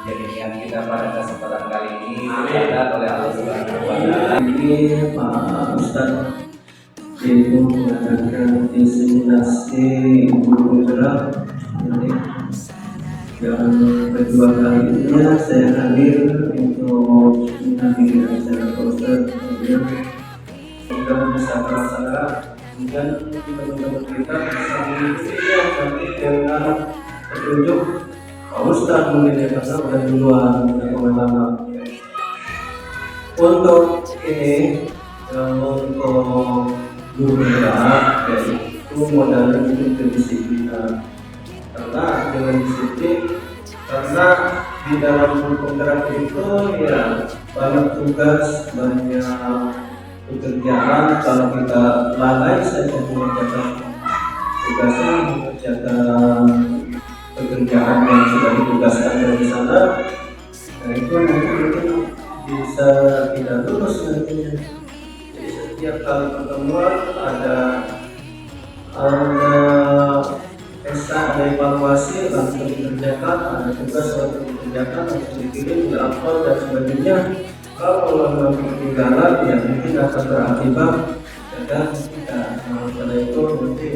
Jadi yang kita pada kesempatan kali ini diberkati oleh Allah Subhanahu wa Ta'ala. Ini Pak Ustadz yaitu mengadakan inseminasi guru gerak. Jadi yang kedua kalinya saya hadir untuk menghadiri acara Ustadz. Kemudian kita bisa terlaksana dan teman-teman kita bisa mengikuti nanti dengan petunjuk Pak Ustadz mungkin ya, karena udah duluan udah kemana-mana. Untuk ini untuk guru gerak yaitu modalnya itu kedisiplinan, karena dengan disiplin, karena di dalam penggerak itu ya banyak tugas, banyak pekerjaan. Kalau kita lalai saja mengerjakan tugasnya, mengerjakan pekerjaan yang sudah ditugaskan dari sana, nah itu nanti mungkin bisa tidak lulus nantinya. Jadi setiap kali pertemuan ada pesta, ada evaluasi langsung dikerjakan, ada tugas langsung dikerjakan, langsung dikirim, diupload dan sebagainya. Kalau memang ketinggalan ya mungkin akan berakibat dan kita karena itu nanti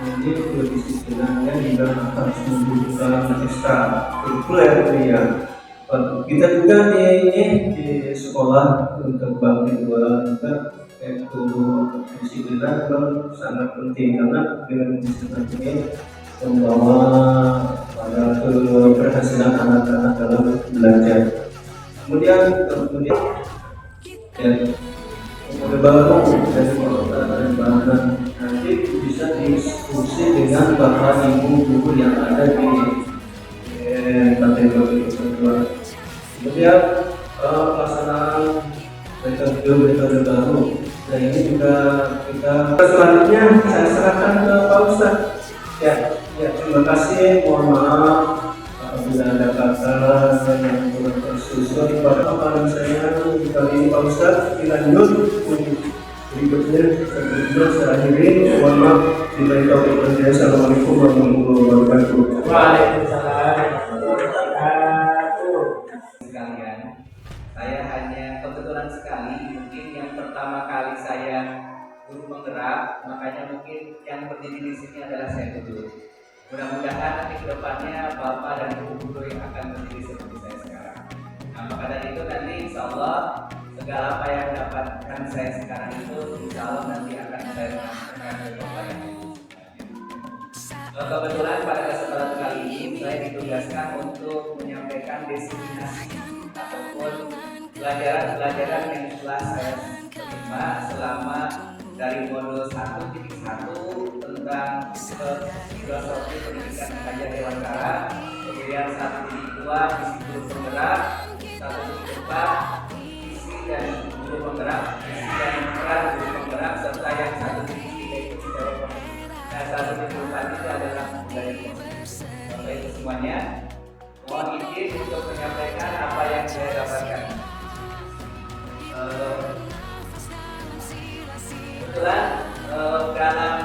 ini kedisiplinannya juga harus membutuhkan ekstra kurikuler ya. Kita juga di sekolah untuk bangkit dua juga itu disiplinan memang sangat penting, karena dengan disiplin ini membawa pada keberhasilan anak-anak dalam belajar. Kemudian ya, baru dari dan bahan nanti bisa diskusi dengan bapak ibu guru yang ada di kategori kedua. Kemudian pelaksanaan metode baru. Nah ini juga kita selanjutnya saya serahkan ke Pak Ustadz. Ya, terima kasih. Mohon maaf apabila ada kata yang kurang tersusun pada paparan saya kali ini Pak Ustadz. Dilanjut berikutnya saya akhiri. Mohon maaf. Assalamualaikum warahmatullahi wabarakatuh. Waalaikumsalam. Sekalian, saya hanya kebetulan sekali mungkin yang pertama kali saya guru penggerak, makanya mungkin yang berdiri di sini adalah saya dulu. Mudah-mudahan nanti kedepannya bapak dan ibu guru yang akan berdiri seperti saya sekarang. Nah, maka dari itu nanti insya Allah segala apa yang dapatkan saya sekarang itu insya Allah nanti akan saya lakukan ke bapak dan ibu. Kebetulan pada kesempatan kali ini saya ditugaskan untuk menyampaikan diseminasi ataupun pelajaran-pelajaran yang telah saya terima selama dari modul 1.1 tentang filosofi pendidikan kajian dewasa, kemudian 1.2 isi guru penggerak, 1.4 isi dan guru penggerak, isi dan peran guru penggerak, serta yang 1.3 yaitu budaya politik. Nah, 1.4 itu adalah budaya politik. Bapak itu semuanya, mohon izin untuk menyampaikan apa yang saya dapatkan. Kebetulan dalam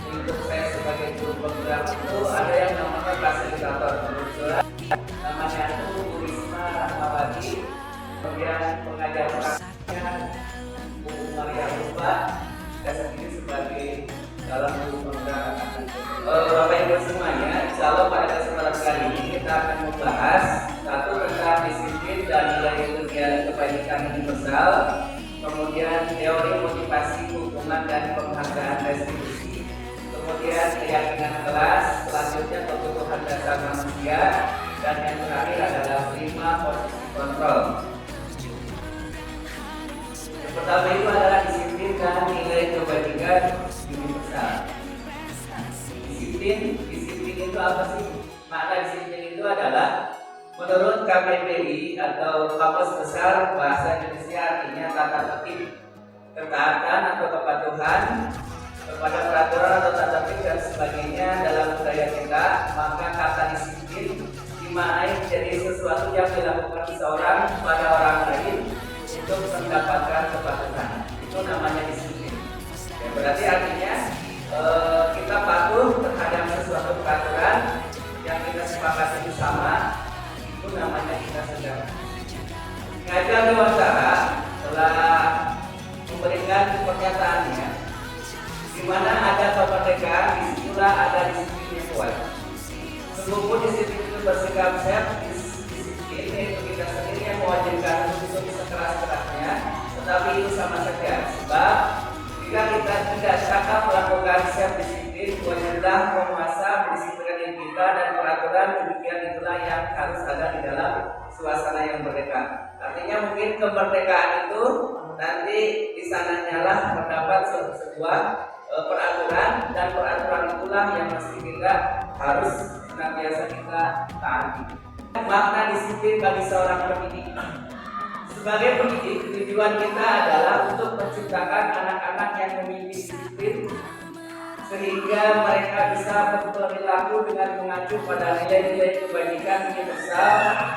lingkup saya sebagai guru penggerak itu ada yang namanya fasilitator. Kebetulan namanya itu Bu Risma Rahmawati, kemudian pengajar praktiknya Bu Maria Rupa, saya sendiri sebagai dalam guru penggerak. Bapak Ibu semuanya, insya Allah pada kesempatan kali ini kita akan membahas satu tentang disiplin dan nilai kegiatan kebajikan universal, kemudian teori motivasi, hukuman dan penghargaan restitusi, kemudian keyakinan kelas, selanjutnya kebutuhan dasar manusia, dan yang terakhir adalah 5 posisi kontrol. Yang pertama itu adalah disiplin dan nilai kebajikan universal. Disiplin itu apa sih? Makna disiplin itu adalah menurut KBBI atau Kamus Besar Bahasa Indonesia artinya tata tertib, ketaatan atau kepatuhan kepada peraturan atau tata tertib dan sebagainya dalam budaya kita. Maka kata disiplin dimaknai menjadi sesuatu yang dilakukan seseorang pada orang lain untuk mendapatkan kepatuhan. Itu namanya disiplin. Ya, berarti artinya kita patuh terhadap sesuatu peraturan yang kita sepakati bersama, itu namanya kita sedang. Ngajak diwawancara telah memberikan pernyataannya, di mana ada kemerdekaan, disitulah ada disiplin yang kuat. Sungguh disiplin itu bersikap self disiplin, yaitu kita sendiri yang mewajibkan untuk sekeras-kerasnya, tetapi itu sama saja. Sebab jika kita tidak cakap melakukan self disiplin, wajiblah penguasa mendisiplinkan diri kita, dan peraturan demikian itulah yang harus ada di dalam suasana yang merdeka. Artinya mungkin kemerdekaan itu nanti di sananya lah terdapat sebuah peraturan, dan peraturan itulah yang mesti kita harus senantiasa kita taati. Makna disiplin bagi seorang pendidik. Sebagai pendidik, tujuan kita adalah untuk menciptakan anak-anak yang memiliki disiplin, sehingga mereka bisa berperilaku dengan mengacu pada nilai-nilai kebajikan universal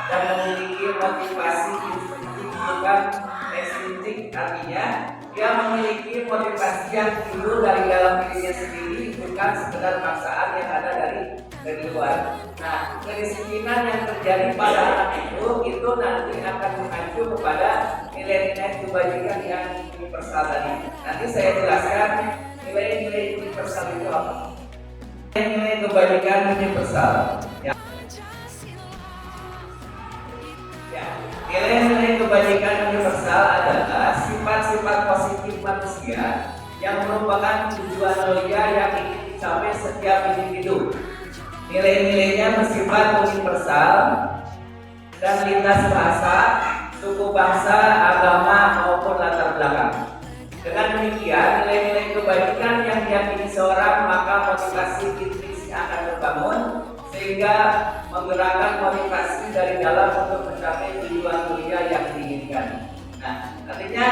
dan memiliki motivasi instinktif, bukan ekstrinsi. Artinya dia memiliki motivasi yang timbul dari dalam dirinya sendiri, bukan sekedar paksaan yang ada dari luar. Nah, kedisiplinan yang terjadi pada anak itu nanti akan mengacu kepada nilai-nilai kebajikan yang universal tadi. Nanti saya jelaskan nilai-nilai universal itu apa. Nilai kebajikan universal. Nilai-nilai kebajikan universal adalah sifat-sifat positif manusia yang merupakan tujuan mulia yang ingin dicapai setiap individu. Nilai-nilainya bersifat universal dan lintas bahasa, suku bangsa, agama maupun latar belakang. Dengan demikian, nilai-nilai kebajikan yang diyakini seorang, maka motivasi intrinsik akan terbangun, sehingga menggerakkan motivasi dari dalam untuk mencapai tujuan mulia yang diinginkan. Nah, artinya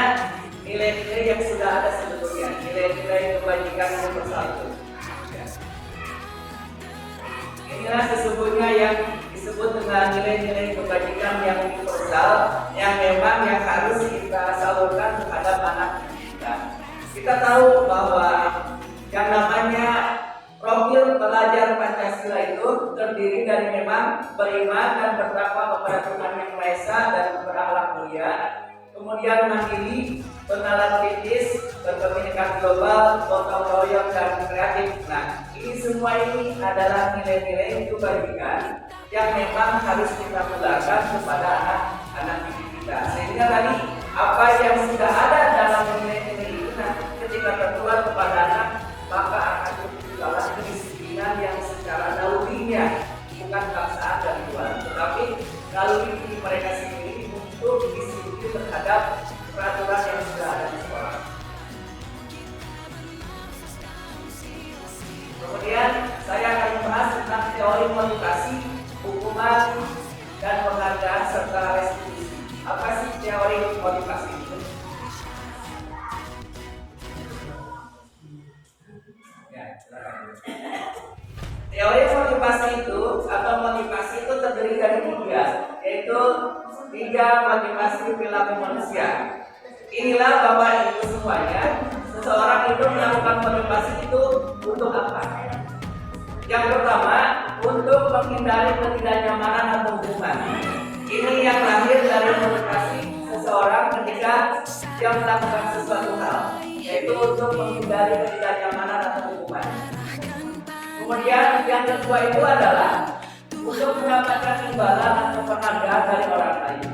nilai-nilai yang sudah ada sebetulnya, nilai-nilai kebajikan universal itu. Inilah sesungguhnya yang disebut dengan nilai-nilai kebajikan yang universal, yang memang yang harus kita salurkan terhadap anak kita. Kita tahu bahwa yang namanya profil pelajar Pancasila itu terdiri dari memang beriman dan bertakwa kepada Tuhan Yang Maha Esa dan berakhlak mulia, kemudian mandiri, bernalar kritis, berpemikiran global, gotong royong, dan kreatif. Nah, ini semua ini adalah nilai-nilai kebajikan yang memang harus kita tularkan kepada anak-anak didik kita. Sehingga tadi apa yang sudah ada dalam nilai-nilai itu nanti ketika tertular kepada anak, maka akan dalam kedisiplinan yang secara nalurinya, bukan paksaan dari luar, tetapi naluri mereka sendiri untuk disiplin terhadap peraturan yang sudah ada di sekolah. Kemudian saya akan membahas tentang teori motivasi, hukuman, dan penghargaan serta restitusi. Apa sih teori motivasi itu? Teori motivasi itu atau motivasi itu terdiri dari tiga, yaitu tiga motivasi perilaku manusia. Inilah Bapak Ibu semuanya, seseorang itu melakukan motivasi itu untuk apa? Yang pertama, untuk menghindari ketidaknyamanan atau hubungan. Ini yang lahir dari motivasi seseorang ketika dia melakukan sesuatu hal, yaitu untuk menghindari ketidaknyamanan atau hubungan. Kemudian yang kedua itu adalah untuk mendapatkan imbalan atau penghargaan dari orang lain.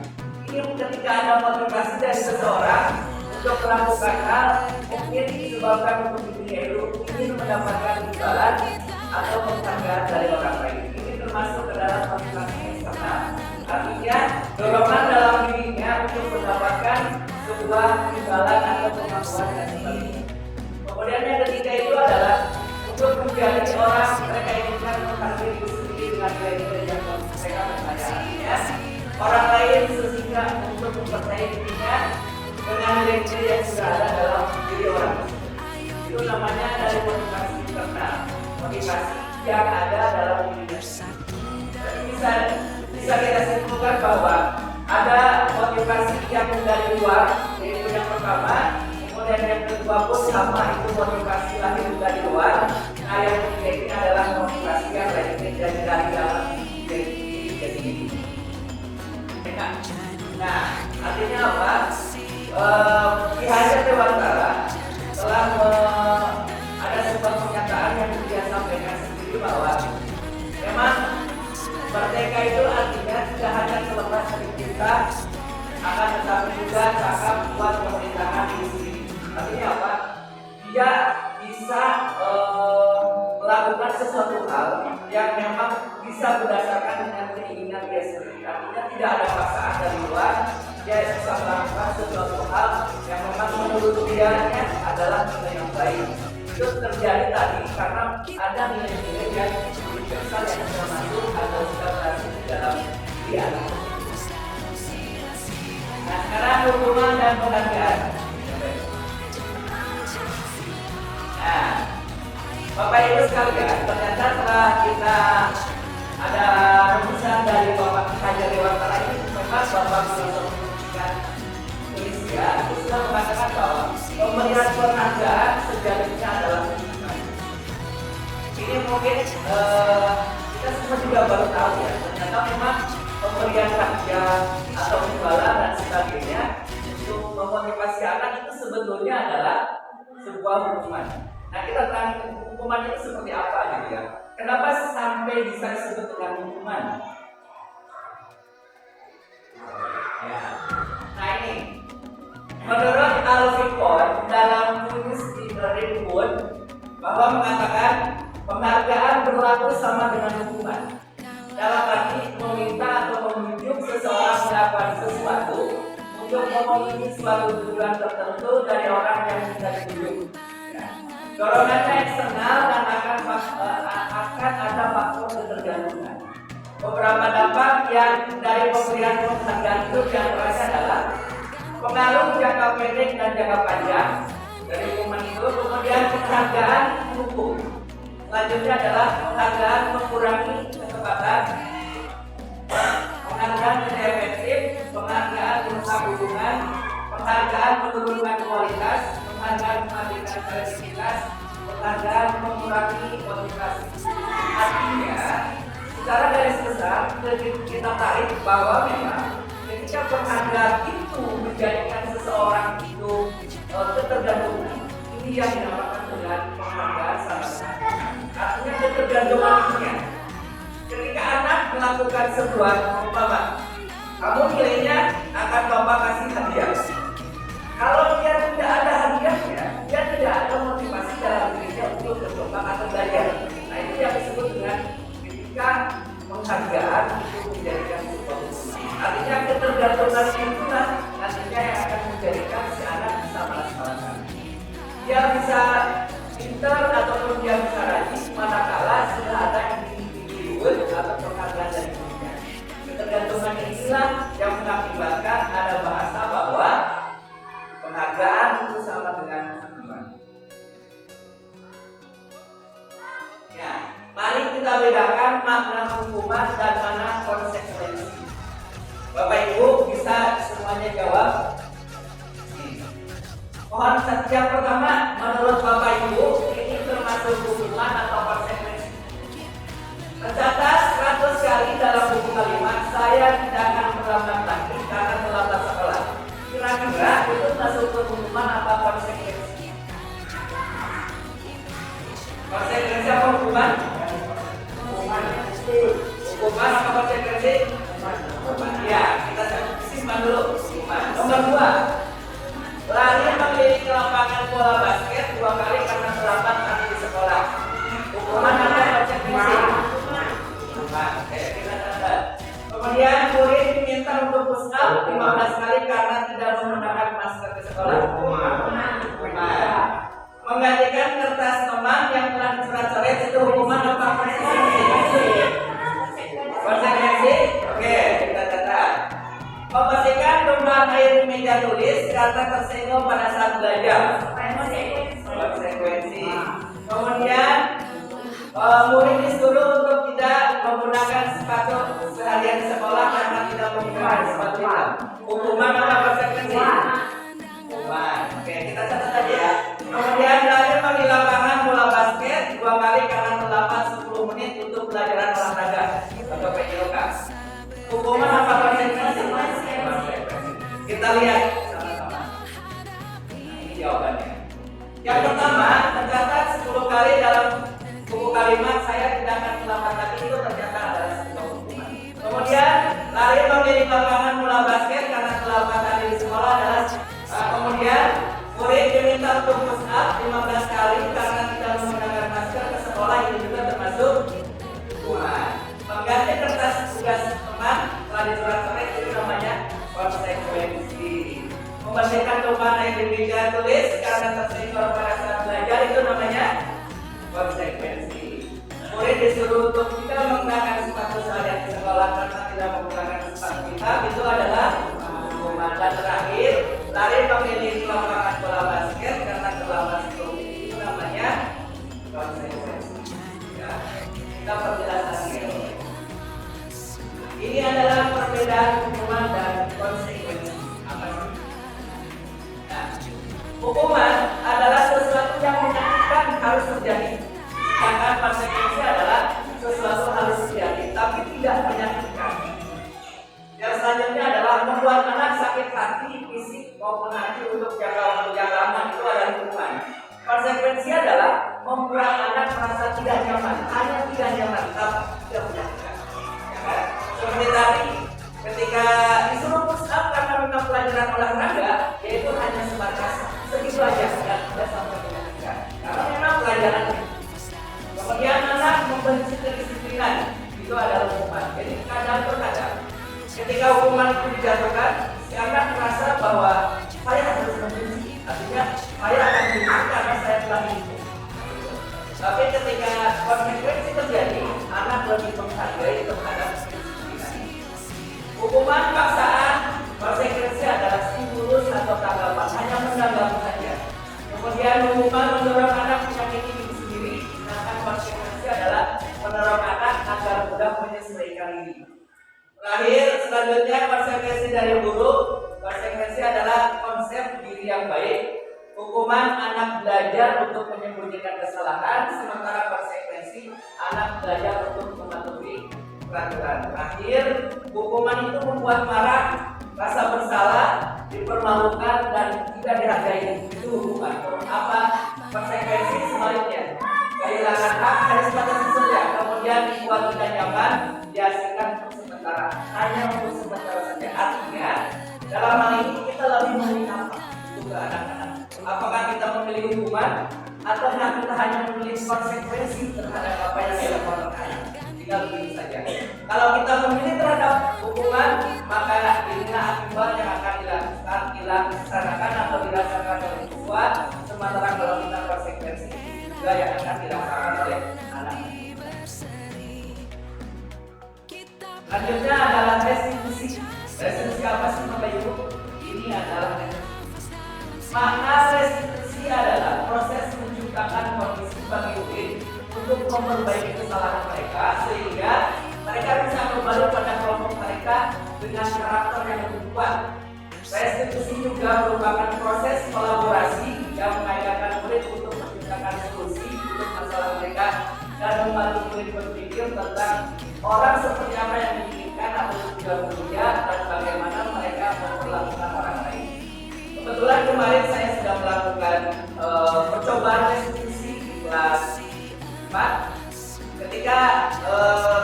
Ini ketika ada motivasi dari seseorang untuk melakukan hal, mungkin disebabkan untuk dirinya itu ingin mendapatkan imbalan atau penghargaan dari orang lain. Ini termasuk ke dalam motivasi eksternal. Artinya dorongan dalam dirinya untuk mendapatkan sebuah imbalan atau pengakuan dan sebagainya. Kemudian yang ketiga itu adalah untuk menjadi orang mereka inginkan menghargai diri sendiri dengan nilai-nilai yang mereka percaya. Artinya orang lain sehingga untuk mempercayai dirinya dengan nilai-nilai yang sudah ada dalam diri orang tersebut. Itu namanya dari motivasi internal, motivasi yang ada dalam diri. Bisa kita simpulkan bahwa ada motivasi yang dari luar, yaitu yang pertama. Kemudian yang kedua pun sama, itu motivasi lahir dari luar. Nah, yang ketiga ini adalah motivasi yang lahir dari dalam diri. Nah, artinya apa? Ki Hajar Dewantara telah ada sebuah pernyataan yang dia sampaikan sendiri bahwa memang merdeka itu artinya tidak hanya selepas dari kita, akan tetapi juga cakap buat pemerintahan di sini. Artinya apa? Dia bisa melakukan sesuatu hal yang memang bisa berdasarkan dengan keinginan dia sendiri. Artinya tidak ada paksaan dari luar. Dia bisa melakukan sesuatu hal yang memang menurut dia adalah nilai yang baik. Itu terjadi tadi karena ada nilai-nilai yang besar yang sudah masuk atau sudah berhasil di dalam dia. Nah, sekarang hukuman dan penghargaan. Nah, Bapak Ibu sekalian, ternyata setelah kita ada rumusan dari Bapak Ki Hajar Dewantara ini, memang Bapak Filosofi Pendidikan Indonesia itu sudah mengatakan bahwa pemberian penghargaan sejatinya adalah hukuman. Ini mungkin kita semua juga baru tahu ya, ternyata memang pemberian hadiah atau imbalan dan sebagainya untuk memotivasi anak itu sebetulnya adalah sebuah hukuman. Nah, kita tanya hukuman itu seperti apa gitu ya? Kenapa sampai bisa disebut dengan hukuman? Ya. Nah ini, menurut Al-Fiqh dalam tulis di Ridwood bahwa mengatakan penghargaan berlaku sama dengan hukuman. Dalam arti meminta atau membujuk seseorang melakukan sesuatu untuk memenuhi suatu tujuan tertentu dari orang yang tidak dibujuk. Dorongannya eksternal dan akan ada faktor ketergantungan. Beberapa dampak yang dari pemberian penghargaan itu diantaranya adalah pengaruh jangka pendek dan jangka panjang dari hukuman itu. Kemudian penghargaan hukum. Selanjutnya adalah penghargaan mengurangi kecepatan, penghargaan tidak efektif, penghargaan merusak hubungan, penghargaan menurunkan kualitas, penghargaan mematikan kreativitas, penghargaan mengurangi motivasi. Artinya, secara garis besar kita tarik bahwa memang ketika penghargaan itu menjadikan seseorang itu ketergantungan, ini yang dinamakan dengan penghargaan sama. Artinya ketergantungannya. Ketika anak melakukan sebuah umpama, kamu nilainya akan bapak kasih hadiah. Kalau dia tidak ada hadiahnya, dia tidak ada motivasi dalam dirinya untuk berkembang atau belajar. Nah itu yang disebut dengan ketika penghargaan itu menjadikan sebuah hukuman. Artinya ketergantungan itulah nantinya yang akan menjadikan si anak bisa melaksanakan. Dia bisa pintar ataupun dia bisa rajin manakala sudah ada yang dibuat atau penghargaan dari dirinya. Ketergantungan inilah yang mengakibatkan ada bahasa bahwa penghargaan itu sama dengan hukuman. Ya, mari kita bedakan makna hukuman dan makna konsekuensi. Bapak Ibu bisa semuanya jawab. Mohon yang pertama, menurut Bapak Ibu ini termasuk hukuman atau konsekuensi? Tercatat 100 kali dalam buku kalimat saya tidak akan terlambat lagi karena terlambat sekolah. Kira-kira itu masuk ke hukuman atau konsekuensi? Konsekuensi apa hukuman? Hukuman apa konsekuensi? Hukuman. Ya, kita simpan dulu. Hukuman. Nomor 2, lari mengelilingi lapangan bola basket 2 kali karena terlambat lagi di sekolah. Hukuman apa konsekuensi? Hukuman. Oke, kita catat. Kemudian murid diminta untuk push up 15 kali karena tidak menggunakan masker di sekolah. Hukuman. Menggantikan kertas teman yang telah dicoret-coret itu hukuman apa konsekuensi? Konsekuensi? Oke, kita catat. Membersihkan tumpahan air di meja tulis karena tersinggung pada saat belajar. Konsekuensi. Kemudian murid disuruh untuk tidak menggunakan sepatu seharian di sekolah karena tidak menggunakan sepatu hitam. Hukuman apa konsekuensi? Hukuman. Oke, kita catat aja ya. Kemudian belajar di lapangan bola basket 2 kali karena terlambat 10 menit untuk pelajaran olahraga atau PJOK. Hukuman apa konsekuensi? Kita lihat sama-sama. Nah, ini jawabannya. Yang pertama, tercatat 10 kali dalam buku kalimat saya tidak akan terlambat lagi, itu ternyata adalah sebuah hukuman. Kemudian lari memilih lapangan bola basket karena kelambatan di sekolah adalah kemudian murid diminta untuk push up 15 kali karena tidak menggunakan masker ke sekolah, ini juga termasuk hukuman. Mengganti kertas tugas teman setelah dicoret-coret itu namanya konsekuensi. Membersihkan tumpahan air di meja tulis karena tersenggol pada saat belajar itu namanya konsekuensi. Murid disuruh untuk tidak menggunakan sepatu seharian di sekolah karena tidak menggunakan sepatu hitam, itu adalah hukuman. Dan terakhir, lari memilih lapangan bola basket karena terlambat sekolah, itu namanya konsekuensi. Ya, kita perjelas lagi. Ini adalah perbedaan hukuman dan konsekuensi. Apa sih? Nah, hukuman adalah sesuatu yang menyakitkan harus terjadi. Sedangkan konsekuensi adalah sesuatu harus terjadi tapi tidak menyakitkan. Yang selanjutnya adalah membuat anak sakit hati, fisik maupun hati untuk jangka waktu yang lama, itu adalah hukuman. Konsekuensi adalah membuat anak merasa tidak nyaman, hanya tidak nyaman tapi tidak menyakitkan. Ya kan? Seperti tadi, ketika disuruh push up karena memang pelajaran olahraga, yaitu hanya sebatas segitu aja dan tidak sampai menyakitkan. Karena memang pelajarannya. Kemudian anak membenci kedisiplinan, itu adalah hukuman. Jadi kadang terkadang ketika hukuman itu dijatuhkan, si anak merasa bahwa saya harus membenci, artinya saya akan benci karena saya telah dihukum. Tapi ketika konsekuensi terjadi, anak lebih menghargai terhadap kedisiplinan. Hukuman paksaan, konsekuensi adalah stimulus atau tanggapan, hanya menanggapi saja. Kemudian hukuman mendorong anak menyakiti diri sendiri, sedangkan konsekuensi adalah mendorong anak agar mudah menyesuaikan diri. Terakhir, selanjutnya konsekuensi dari guru. Konsekuensi adalah konsep diri yang baik. Hukuman anak belajar untuk menyembunyikan kesalahan, sementara konsekuensi anak belajar untuk mematuhi peraturan. Terakhir, hukuman itu membuat marah, rasa bersalah, dipermalukan dan tidak dihargai. Itu hukuman. Apa konsekuensi sebaliknya? Kehilangan hak harus batas saja, kemudian dibuat tidak nyaman, diasingkan untuk sementara, hanya untuk sementara saja. Artinya, dalam hal ini kita lebih memilih apa untuk anak-anak? Apakah kita memilih hukuman atau kita hanya memilih konsekuensi terhadap apa yang dilakukan anak? Tinggal pilih saja. Kalau kita memilih terhadap hukuman, maka inilah akibat yang akan dilaksanakan atau dirasakan oleh siswa. Sementara kalau kita konsekuensi juga yang akan dirasakan oleh anak. Selanjutnya adalah restitusi. Restitusi apa sih Bapak Ibu? Ini adalah makna restitusi adalah proses menciptakan kondisi bagi murid untuk memperbaiki kesalahan mereka sehingga mereka bisa kembali pada kelompok mereka dengan karakter yang lebih kuat. Restitusi juga merupakan proses kolaborasi yang mengajarkan murid untuk menciptakan solusi untuk masalah mereka dan membantu murid berpikir tentang orang seperti apa yang diinginkan atau juga mulia dan bagaimana mereka memperlakukan orang lain. Kebetulan kemarin saya sudah melakukan percobaan restitusi di kelas 4. Ketika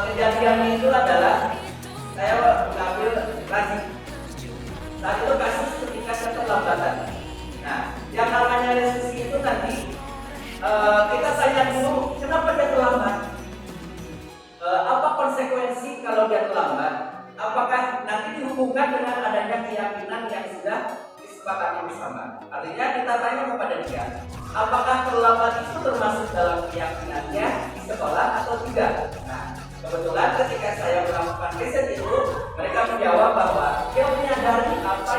kejadiannya itu adalah saya mengambil rajin. Saat itu kasus ketika keterlambatan. Nah, yang namanya restitusi itu nanti kita tanya dulu kenapa dia terlambat. Apa konsekuensi kalau dia terlambat? Apakah nanti dihubungkan dengan adanya keyakinan yang sudah disepakati bersama? Artinya kita tanya kepada dia, apakah terlambat itu termasuk dalam keyakinannya di sekolah atau tidak? Nah, kebetulan ketika saya melakukan riset itu, mereka menjawab bahwa dia menyadari apa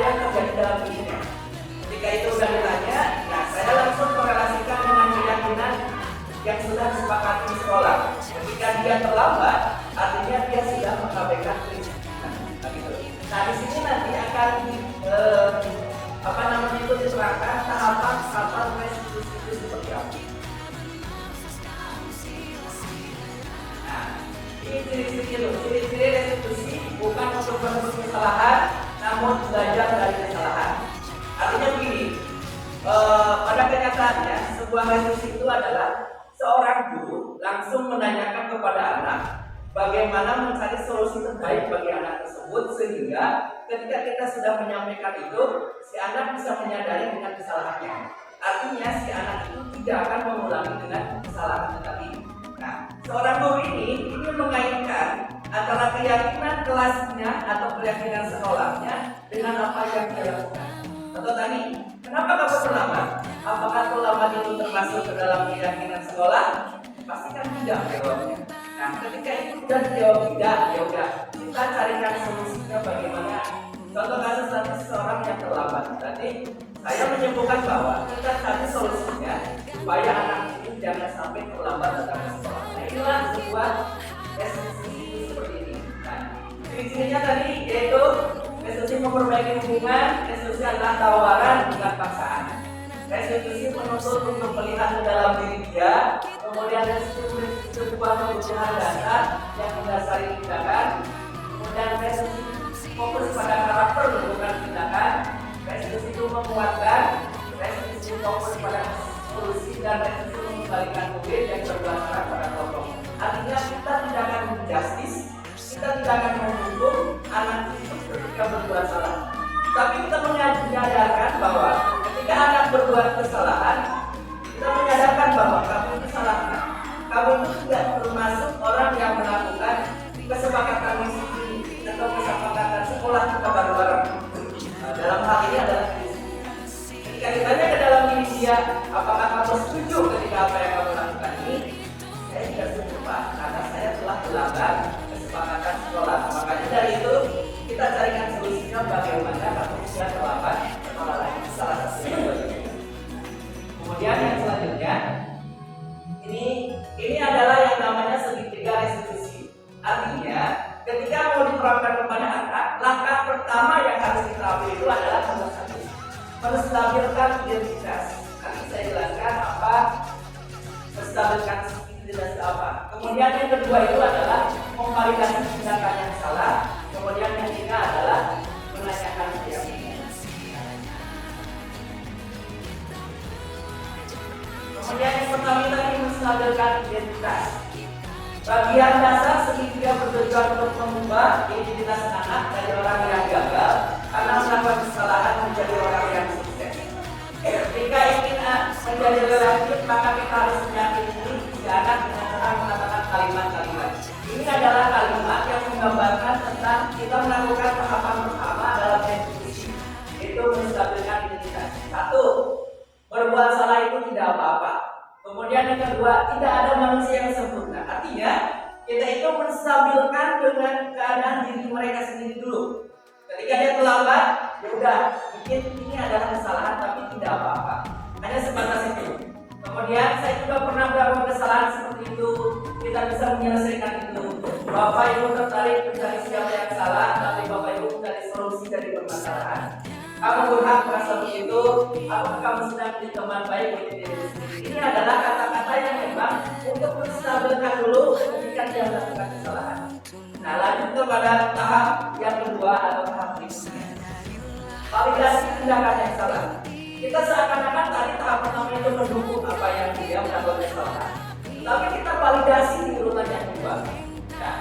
yang terjadi dalam dirinya. Ketika itu sudah ditanya, nah saya langsung merelasikan dengan keyakinan yang sudah disepakati di sekolah. Ketika dia terlambat, artinya dia sudah mengabaikan prinsip. Nah, di sini nanti akan itu diterangkan tahapan restitusi itu seperti apa. Nah, ini ciri-ciri restitusi bukan untuk menebus kesalahan, namun sebuah resolusi itu adalah seorang guru langsung menanyakan kepada anak bagaimana mencari solusi terbaik bagi anak tersebut, sehingga ketika kita sudah menyampaikan itu, si anak bisa menyadari dengan kesalahannya. Artinya si anak itu tidak akan mengulangi dengan kesalahan tadi. Nah, seorang guru ini mengaitkan antara keyakinan kelasnya atau keyakinan sekolahnya dengan apa yang dia lakukan. Atau tadi, kenapa kamu terlambat? Apakah terlambat itu termasuk ke dalam keyakinan sekolah? Pastikan tidak jawabnya. Nah, ketika itu sudah dijawab tidak, ya udah kita carikan solusinya bagaimana. Contoh kasus tadi seseorang yang terlambat. Tadi saya menyebutkan bahwa kita cari solusinya supaya anak ini jangan sampai terlambat datang ke sekolah. Nah, inilah sebuah resolusi seperti ini. Nah, ciri-cirinya tadi yaitu resolusi memperbaiki hubungan, resolusi adalah tawaran bukan paksaan. Resolusi menuntut untuk melihat ke dalam diri dia, kemudian resolusi sebuah kebutuhan dasar yang mendasari tindakan, kemudian resolusi fokus pada karakter bukan tindakan, resolusi itu menguatkan, resolusi fokus pada solusi, dan resolusi mengembalikan duit yang berdasarkan pada kelompok. Artinya kita tidak akan menjustis, kita tidak akan menghukum anak itu ketika berbuat salah, tapi kita menyadarkan bahwa ketika anak berbuat kesalahan, kita menyadarkan bahwa kamu itu salahnya. Kamu itu tidak termasuk orang yang melakukan kesepakatan disiplin atau kesepakatan sekolah kita bareng-bareng. Nah, dalam hal ini adalah ketika ditanya ke dalam diri dia, apakah kamu setuju ketika apa yang kamu lakukan ini? Saya tidak setuju, Pak, karena saya telah melanggar kesepakatan sekolah. Makanya dari itu kita carikan solusinya bagaimana kamu bisa terlambat sekolah lagi. Salah satunya. Kemudian yang selanjutnya, ini adalah yang namanya segitiga restitusi. Artinya, ketika mau diterapkan kepada anak, langkah pertama yang harus kita ambil itu adalah nomor satu, menstabilkan identitas. Nanti saya jelaskan apa menstabilkan identitas itu apa. Kemudian yang kedua itu adalah memvalidasi tindakan yang salah. Kemudian yang ketiga adalah menanyakan keyakinan. Kemudian yang pertama tadi menstabilkan identitas. Bagian dasar segitiga bertujuan untuk mengubah identitas anak dari orang yang gagal karena melakukan kesalahan menjadi orang yang sukses. Jika ingin menjadi relatif, maka kita harus meyakini si anak dengan cara mengatakan kalimat-kalimat. Ini adalah kalimat yang menggambarkan tentang kita melakukan tahapan pertama dalam restitusi, yaitu menstabilkan identitas. Satu, berbuat salah itu tidak apa-apa. Kemudian yang kedua, tidak ada manusia yang sempurna. Artinya, kita itu menstabilkan dengan keadaan diri mereka sendiri dulu. Ketika dia terlambat, ya udah, mungkin ini adalah kesalahan tapi tidak apa-apa. Hanya sebatas itu. Kemudian saya juga pernah melakukan kesalahan seperti itu. Kita bisa menyelesaikan itu. Bapak Ibu tertarik mencari siapa yang salah, tapi Bapak Ibu mencari solusi dari permasalahan. Kamu berhak merasa begitu. Apakah kamu sedang menjadi teman baik bagi diri sendiri? Ini adalah kata-kata yang memang untuk menstabilkan dulu ketika dia melakukan kesalahan. Nah, lanjut kepada tahap yang kedua atau tahap berikutnya, validasi tindakan yang salah. Kita seakan-akan tadi tahap pertama itu mendukung apa yang dia melakukan kesalahan, tapi kita validasi di urutan yang kedua. Nah,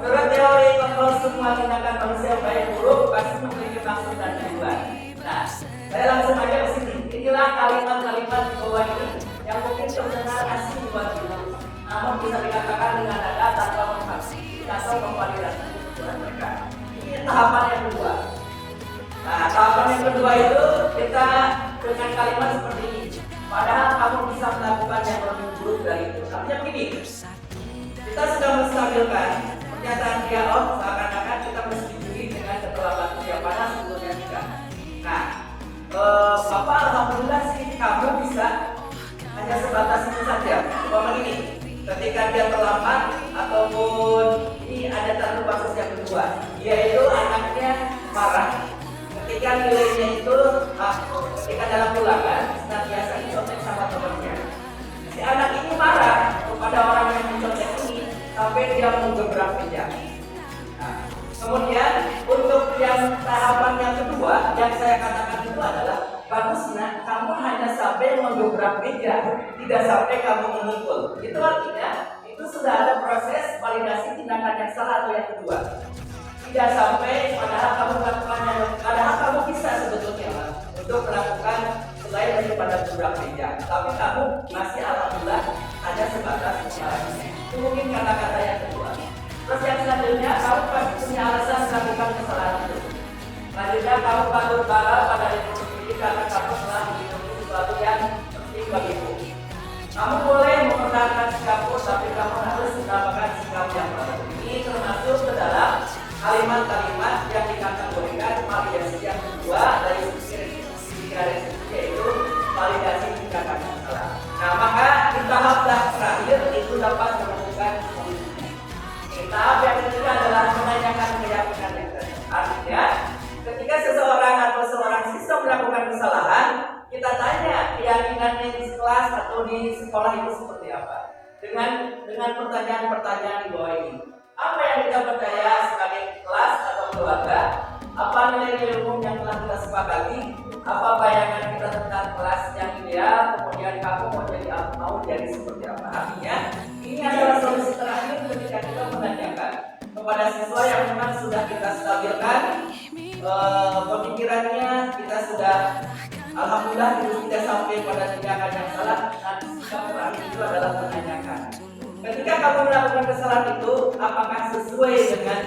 menurut teori kontrol semua tindakan manusia baik buruk pasti memiliki maksud dan tujuan. Nah, saya langsung aja ke sini. Inilah kalimat-kalimat di bawah ini yang mungkin terdengar asing buat kita, namun bisa dikatakan dengan nada tanpa menghapsi atau memvalidasi tujuan mereka. Ini tahapan yang kedua. Nah, tahapan yang kedua itu kita dengan kalimat seperti ini. Padahal kamu bisa melakukan yang lebih buruk dari itu. Artinya begini, kita sudah menstabilkan pernyataan dia, seakan-akan kita menyetujui dengan keterlambatan dia, padahal sebetulnya tidak. Nah, Bapak alhamdulillah sih kamu bisa hanya sebatas itu saja. Umpama ini, ketika dia terlambat ataupun ini ada satu kasus yang kedua, yaitu anaknya marah. Ketika nilainya itu, ketika dalam ulangan senantiasa dicontek sama temannya. Si anak ini marah kepada orang yang mencontek ini sampai dia menggebrak meja. Nah, kemudian untuk yang tahapan yang kedua yang saya katakan itu adalah bagusnya kamu hanya sampai sampai mendobrak meja, tidak sampai kamu memukul. Itu artinya itu sudah ada proses validasi tindakan yang salah atau yang kedua. Tidak sampai padahal kamu melakukannya, padahal kamu bisa sebetulnya untuk melakukan selain daripada dobrak meja, tapi kamu masih alhamdulillah hanya sebatas mengalami. Itu mungkin kata-kata yang kedua. Terus yang selanjutnya, kamu pasti punya alasan melakukan kesalahan itu. Selanjutnya, kamu patut bangga pada diri sendiri karena kamu telah melindungi sesuatu yang penting bagimu. Kamu boleh mempertahankan sikapmu, tapi kamu harus menambahkan sikap yang baru. Ini termasuk ke dalam kalimat-kalimat yang dikategorikan validasi yang kedua dari sisi yaitu validasi tindakan yang salah. Nah, maka di tahap terakhir itu dapat menemukan solusinya. Tahap yang ketiga adalah menanyakan keyakinan yang benar. Artinya, ketika seseorang atau seorang siswa melakukan kesalahan, kita tanya keyakinannya di kelas atau di sekolah itu seperti apa. Dengan pertanyaan-pertanyaan di bawah ini. Apa yang kita percaya sebagai kelas atau keluarga? Apa nilai-nilai umum yang telah kita sepakati? Apa bayangan kita tentang kelas yang ideal? Kemudian kamu mau jadi seperti apa? Artinya, ini adalah solusi terakhir ketika kita menanyakan kepada siswa yang memang sudah kita stabilkan pemikirannya, kita sudah alhamdulillah tidak sampai pada tindakan yang salah. Dan sikap terakhir itu adalah menanyakan. Ketika kamu melakukan kesalahan itu, apakah sesuai dengan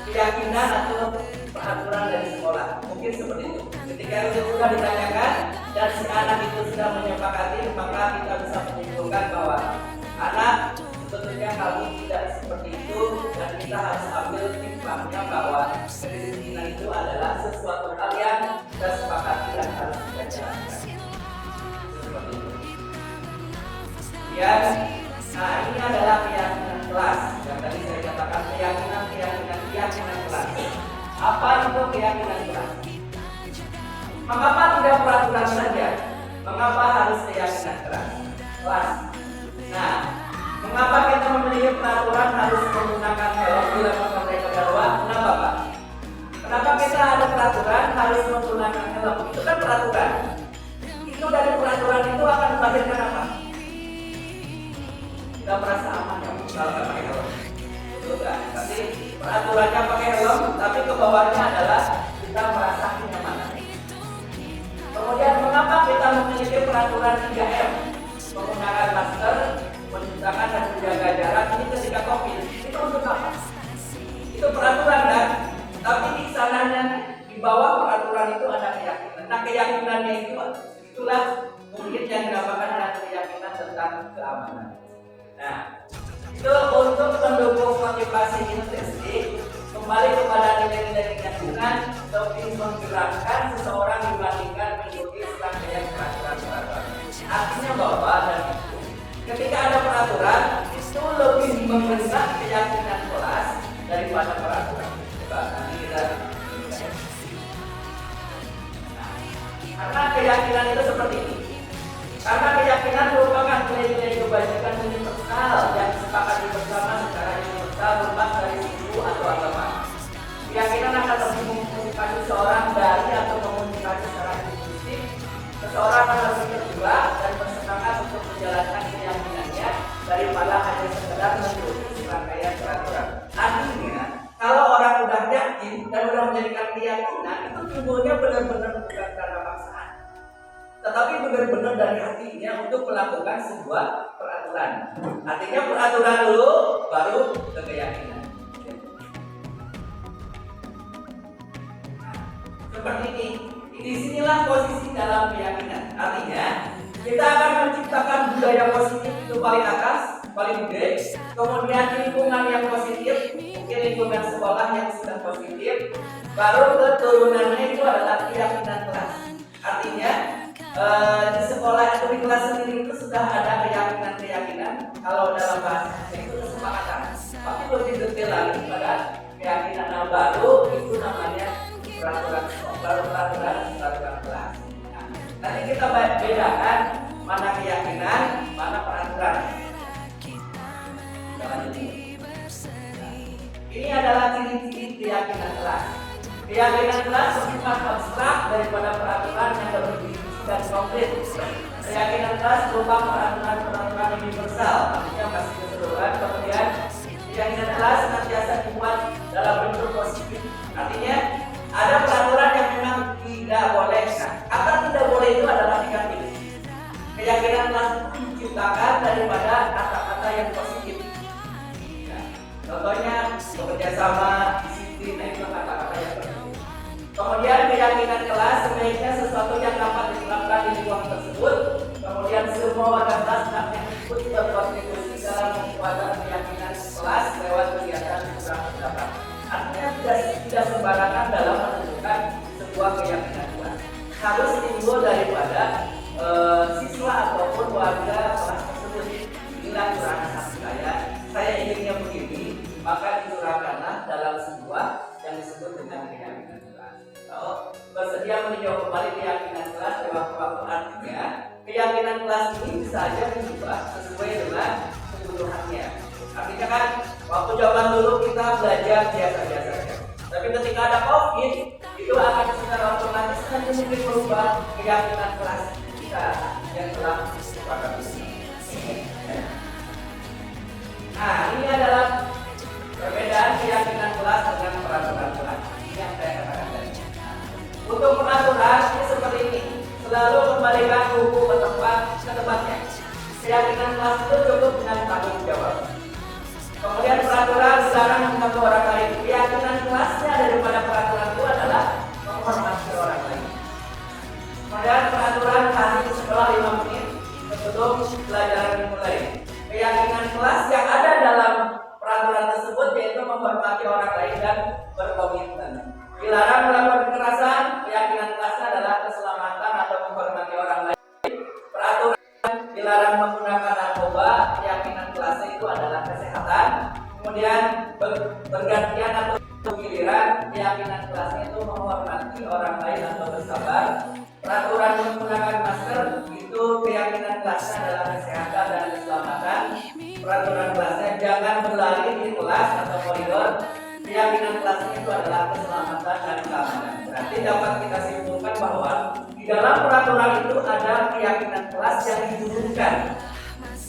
keyakinan atau peraturan dari sekolah? Mungkin seperti itu. Ketika itu sudah ditanyakan dan si anak itu sudah menyepakati, maka kita bisa menyimpulkan bahwa anak sebetulnya kamu tidak seperti itu, dan kita harus ambil hikmahnya bahwa kedisiplinan itu adalah sesuatu hal yang kita sepakati dan harus kita jalankan. Seperti itu. Nah, ini adalah keyakinan kelas yang tadi saya katakan, keyakinan kelas. Apa itu keyakinan kelas? Mengapa tidak peraturan saja? Mengapa harus keyakinan kelas? Nah, mengapa kita memiliki peraturan harus menggunakan helm bila memakai darurat? Kenapa, Pak? Kenapa kita ada peraturan harus menggunakan helm? Itu kan peraturan. Itu dari peraturan itu akan melahirkan apa? Kita merasa aman ya kalau pakai helm. Betul kan? Tapi peraturannya pakai helm, tapi kebawahnya adalah kita merasa kenyamanan. Kemudian mengapa kita memiliki peraturan 3M? Menggunakan masker, mencuci tangan dan menjaga jarak ini ketika COVID. Itu untuk apa? Itu peraturan kan? Tapi di sananya di bawah peraturan itu ada keyakinan. Nah, keyakinannya itulah mungkin yang dinamakan dengan keyakinan tentang keamanan. Nah, itu untuk mendukung motivasi intrinsik, kembali kepada nilai-nilai keyakinan, lebih menggerakkan seseorang dibandingkan mengikuti serangkaian peraturan. Artinya bahwa ketika ada peraturan itu lebih menggerak keyakinan kelas daripada peraturan. Nanti kita karena keyakinan itu seperti ini. Karena keyakinan merupakan nilai-nilai kebajikan universal yang disepakati bersama secara universal lepas dari suku atau agama. Keyakinan akan lebih memotivasi seorang dari atau memotivasi secara individu. Seseorang akan lebih tergerak dan bersemangat untuk menjalankan keyakinannya daripada hanya sekedar mengikuti serangkaian peraturan. Artinya, kalau orang udah yakin dan udah menjadikan keyakinan, itu timbulnya benar-benar bukan karena paksaan, tetapi benar-benar dari hatinya untuk melakukan sebuah peraturan. Artinya peraturan dulu, baru ke keyakinan. Seperti ini. Disinilah posisi dalam keyakinan. Artinya kita akan menciptakan budaya positif itu paling atas, paling gede. Kemudian lingkungan yang positif, mungkin lingkungan sekolah yang sudah positif. Baru keturunannya itu adalah keyakinan kelas. Artinya di sekolah atau di kelas sendiri itu sudah ada keyakinan. Kalau dalam bahasa itu kesepakatan. Tapi lebih detail lagi pada keyakinan yang baru itu namanya peraturan kelas. Nah, nanti kita bedakan mana keyakinan, mana peraturan. Ini adalah ciri-ciri keyakinan kelas. Keyakinan kelas bersifat abstrak daripada peraturan yang lebih rinci dan konkret. Keyakinan kelas berupa peraturan-peraturan universal, artinya masih keseluruhan. Kemudian keyakinan kelas senantiasa dibuat dalam bentuk positif, artinya ada peraturan yang memang tidak boleh. Nah, kata tidak boleh itu adalah negatif. Keyakinan kelas itu diciptakan daripada kata-kata yang positif. Ya, contohnya bekerja sama, disiplin, itu kata-kata yang positif. Kemudian keyakinan kelas sebaiknya sesuatu yang dapat diterapkan di lingkungan tersebut. Kemudian semua warga kelas hendaknya ikut berkontribusi dalam membuat keyakinan kelas lewat kegiatan kurang pendapat. Artinya tidak sembarangan dalam menentukan sebuah keyakinan kelas. Harus timbul daripada siswa ataupun warga kelas tersebut. Inilah curahan hati saya inginnya begini, maka dicurahkanlah dalam sebuah yang disebut dengan keyakinan kelas. Kalau bersedia meninjau kembali keyakinan kelas lewat waktu, artinya keyakinan kelas ini bisa saja diubah sesuai dengan kebutuhannya. Artinya kan waktu zaman dulu kita belajar biasa-biasa saja, tapi ketika ada COVID itu akan secara otomatis mungkin merubah keyakinan kelas kita yang telah disepakati. Nah, ini adalah perbedaan keyakinan kelas dengan peraturan kelas yang saya katakan tadi. Untuk peraturan ini seperti ini, selalu kembalikan buku ke tempatnya. Keyakinan kelas itu cukup dengan tanggung jawab. Kemudian peraturan dilarang mengganggu orang lain. Keyakinan kelasnya daripada peraturan itu adalah menghormati orang lain. Kemudian peraturan hadir setelah 5 menit sebelum pelajaran dimulai. Keyakinan kelas yang ada dalam peraturan tersebut yaitu menghormati orang lain dan berkomitmen. Dilarang melakukan kekerasan. Keyakinan kelasnya adalah keselamatan atau menghormati orang lain. Peraturan dilarang menggunakan narkoba. Keyakinan kelasnya itu adalah kesehatan. Kemudian bergantian atau giliran. Keyakinan kelasnya itu menghormati orang lain atau bersabar. Peraturan menggunakan masker itu keyakinan kelasnya adalah kesehatan dan keselamatan. Peraturan kelasnya jangan berlari di kelas atau koridor. Keyakinan kelasnya itu adalah keselamatan dan keamanan. Berarti dapat kita simpulkan bahwa di dalam peraturan itu ada keyakinan kelas yang diturunkan.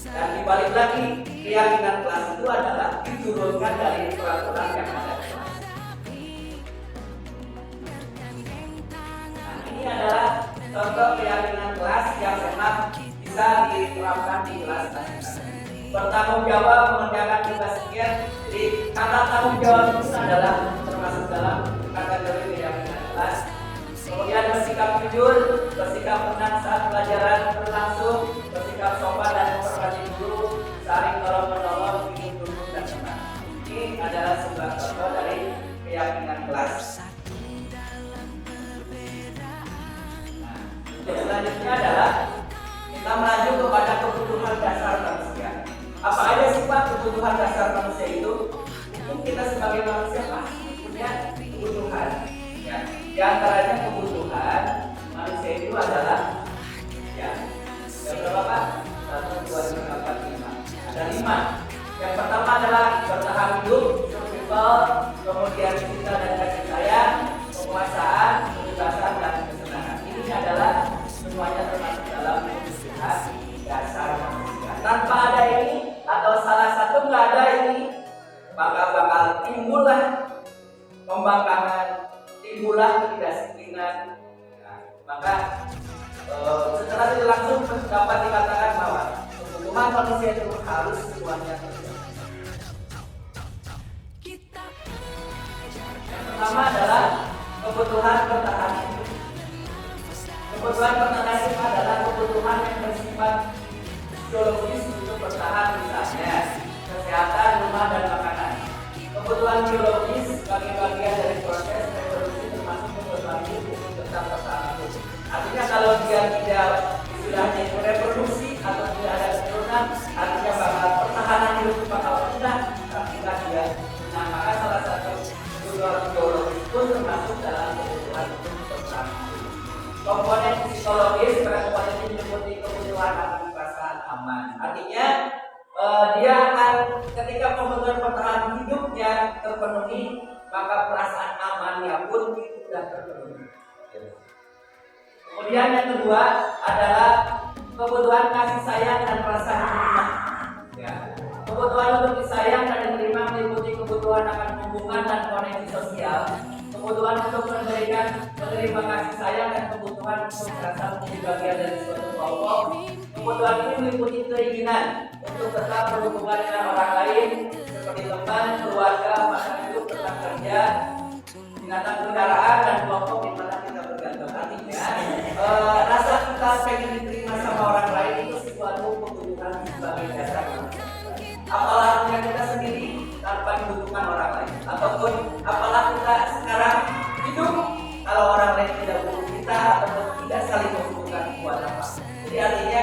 Dan dibalik lagi, keyakinan kelas itu adalah diturunkan dari peraturan yang ada. Nah, ini adalah contoh keyakinan kelas yang memang bisa diterapkan di kelas masing-masing. Bertanggung jawab mengerjakan tugas sekian. Jadi kata tanggung jawab itu adalah termasuk dalam kategori keyakinan kelas. Kemudian bersikap jujur, bersikap tenang saat pelajaran berlangsung, bersikap sopan dan menghormati guru, saling tolong menolong, ingin dulu dan tenang. Ini adalah sebuah contoh dari keyakinan kelas. Nah, untuk selanjutnya adalah kita melanjut kepada kebutuhan dasar manusia. Apa aja sih Pak kebutuhan dasar manusia itu? Mungkin kita sebagai manusia pasti punya kebutuhan. Ya, di antaranya kebutuhan manusia itu adalah ya berapa Pak? 1, 2, 3, 4, 5. Ada 5. Yang pertama adalah bertahan hidup, survival, kemudian cinta dan kasih sayang, penguasaan, kebebasan dan kesenangan. Ini adalah semuanya termasuk dalam kebutuhan dasar manusia. Tanpa ada ini atau salah satu nggak ada ini, maka bakal timbullah pembangkangan, timbullah ketidakdisiplinan. Nah, maka secara tidak langsung dapat dikatakan bahwa kebutuhan manusia itu harus semuanya terpenuhi. Yang pertama adalah kebutuhan bertahan hidup. Kebutuhan bertahan hidup adalah kebutuhan yang bersifat biologis untuk bertahan, misalnya kesehatan, rumah dan makanan. Kebutuhan biologis sebagai bagian dari proses reproduksi termasuk kebutuhan hidup untuk tetap bertahan hidup. Artinya kalau dia tidak istilahnya itu reproduksi atau tidak ada keturunan, artinya bakal pertahanan hidup bakal rendah ketika dia. Nah, maka salah satu kebutuhan biologis pun termasuk dalam kebutuhan untuk bertahan hidup. Komponen psikologis berkomponen meliputi kebutuhan perasaan aman. Artinya dia akan ketika kebutuhan pertahanan hidupnya terpenuhi, maka perasaan amannya pun itu sudah terpenuhi. Kemudian yang kedua adalah kebutuhan kasih sayang dan rasa diterima. Ya. Kebutuhan untuk disayang dan diterima meliputi kebutuhan akan hubungan dan koneksi sosial, kebutuhan untuk menerima kasih sayang dan kebutuhan untuk merasa menjadi bagian dari suatu kelompok. Kebutuhan ini meliputi keinginan untuk tetap berhubungan dengan orang lain seperti teman, keluarga, pasangan hidup, rekan kerja, binatang peliharaan dan kelompok di mana kita bergantung. Artinya rasa kita pengen diterima sama orang lain itu sesuatu kebutuhan sebagai dasar manusia. Apalah punya kita sendiri tanpa dibutuhkan orang lain, ataupun apalah kita sekarang hidup kalau orang lain tidak butuh kita ataupun tidak saling membutuhkan buat apa. Jadi artinya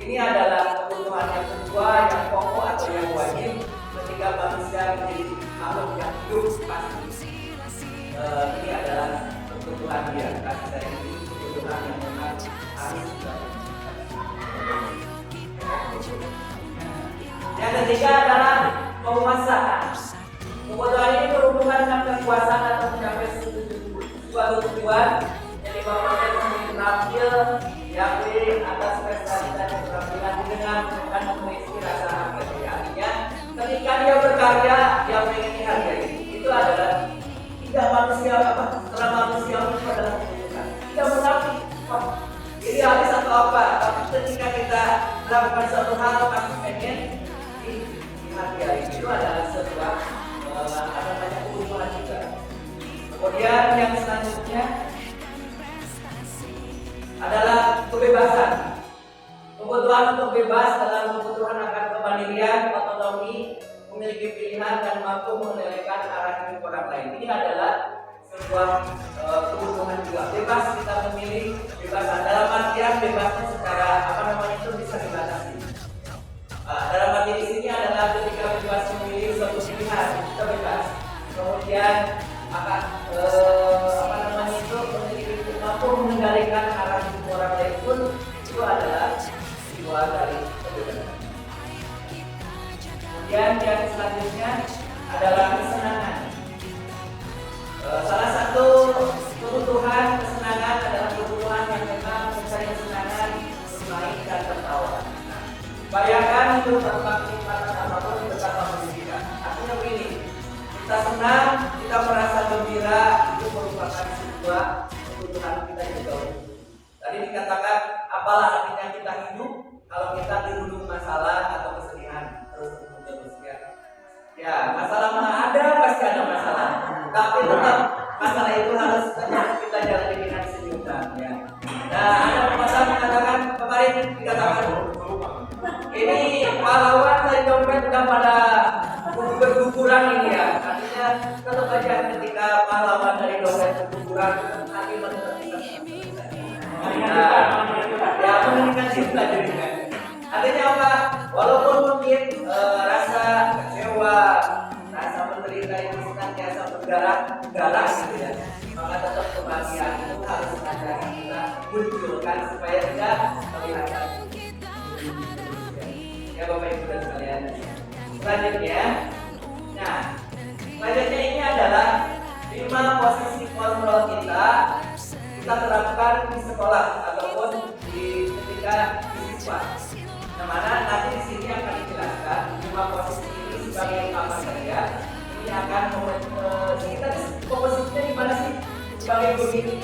ini adalah kebutuhan yang kedua, yang pokok atau yang wajib ketika manusia menjadi makhluk yang hidup pasti. Ini adalah kebutuhan dia, kasih sayang ini kebutuhan yang memang harus kita. Yang ketiga adalah penguasaan. Kebutuhan ini berhubungan dengan kekuasaan atau mencapai suatu tujuan yang dimaksudkan memiliki terampil yang atas prestasi dan keterampilan dengan memiliki rasa harga. Artinya ketika dia berkarya, dia pengen dihargai. Itu adalah tidak manusia apa? Setelah manusia itu adalah kebutuhan. Tidak munafik. Idealis atau apa? Tapi ketika kita melakukan suatu hal pasti pengen dihargai. Itu adalah sebuah kebutuhan juga. Kemudian yang selanjutnya adalah kebebasan. Kebutuhan untuk bebas adalah kebutuhan akan kemandirian, otonomi, memiliki pilihan dan mampu mengendalikan arah hidup orang lain. Ini adalah sebuah kebutuhan juga. Bebas kita memilih, bebas dalam artian bebasnya secara itu bisa dibatasi. Dalam arti di sini adalah ketika bebas memilih suatu pilihan, kita bebas. Kemudian akan itu memiliki mampu mengendalikan arah hidup orang lain pun itu adalah sebuah dari kebebasan. Kemudian yang selanjutnya adalah kesenangan. Salah satu kebutuhan kesenangan adalah kebutuhan yang memang mencari kesenangan, bermain dan tertawa. Bayangkan hidup tanpa kenikmatan apapun betapa menyenangkan. Artinya begini, kita senang, kita merasa gembira, itu merupakan sebuah kebutuhan kita yang jauh. Tadi dikatakan, apalah artinya kita hidup kalau kita dirundung masalah atau kesedihan terus ya. Ya, masalah mana ada, pasti ada masalah. Tapi tetap masalah itu harus kita jalani dengan senyuman ya. Nah, ada pepatah mengatakan kemarin dikatakan ini pahlawan dari dompet sudah pada berguguran ini ya. Artinya tetap aja ketika pahlawan dari dompet berguguran nanti menetap ya meningkat cinta juga. Artinya apa? Walaupun mungkin rasa kecewa, rasa menderita itu senantiasa berdarah gitu ya, maka tetap kebahagiaan itu harus senantiasa kita munculkan supaya tidak kelihatan. Ya Bapak Ibu dan sekalian. Selanjutnya, selanjutnya ini adalah 5 posisi kontrol kita terapkan di sekolah ataupun ketika di siswa. Yang mana nanti di sini akan dijelaskan 5 posisi ini sebagai apa saja. Ini akan kita posisinya di mana sih? Sebagai begini.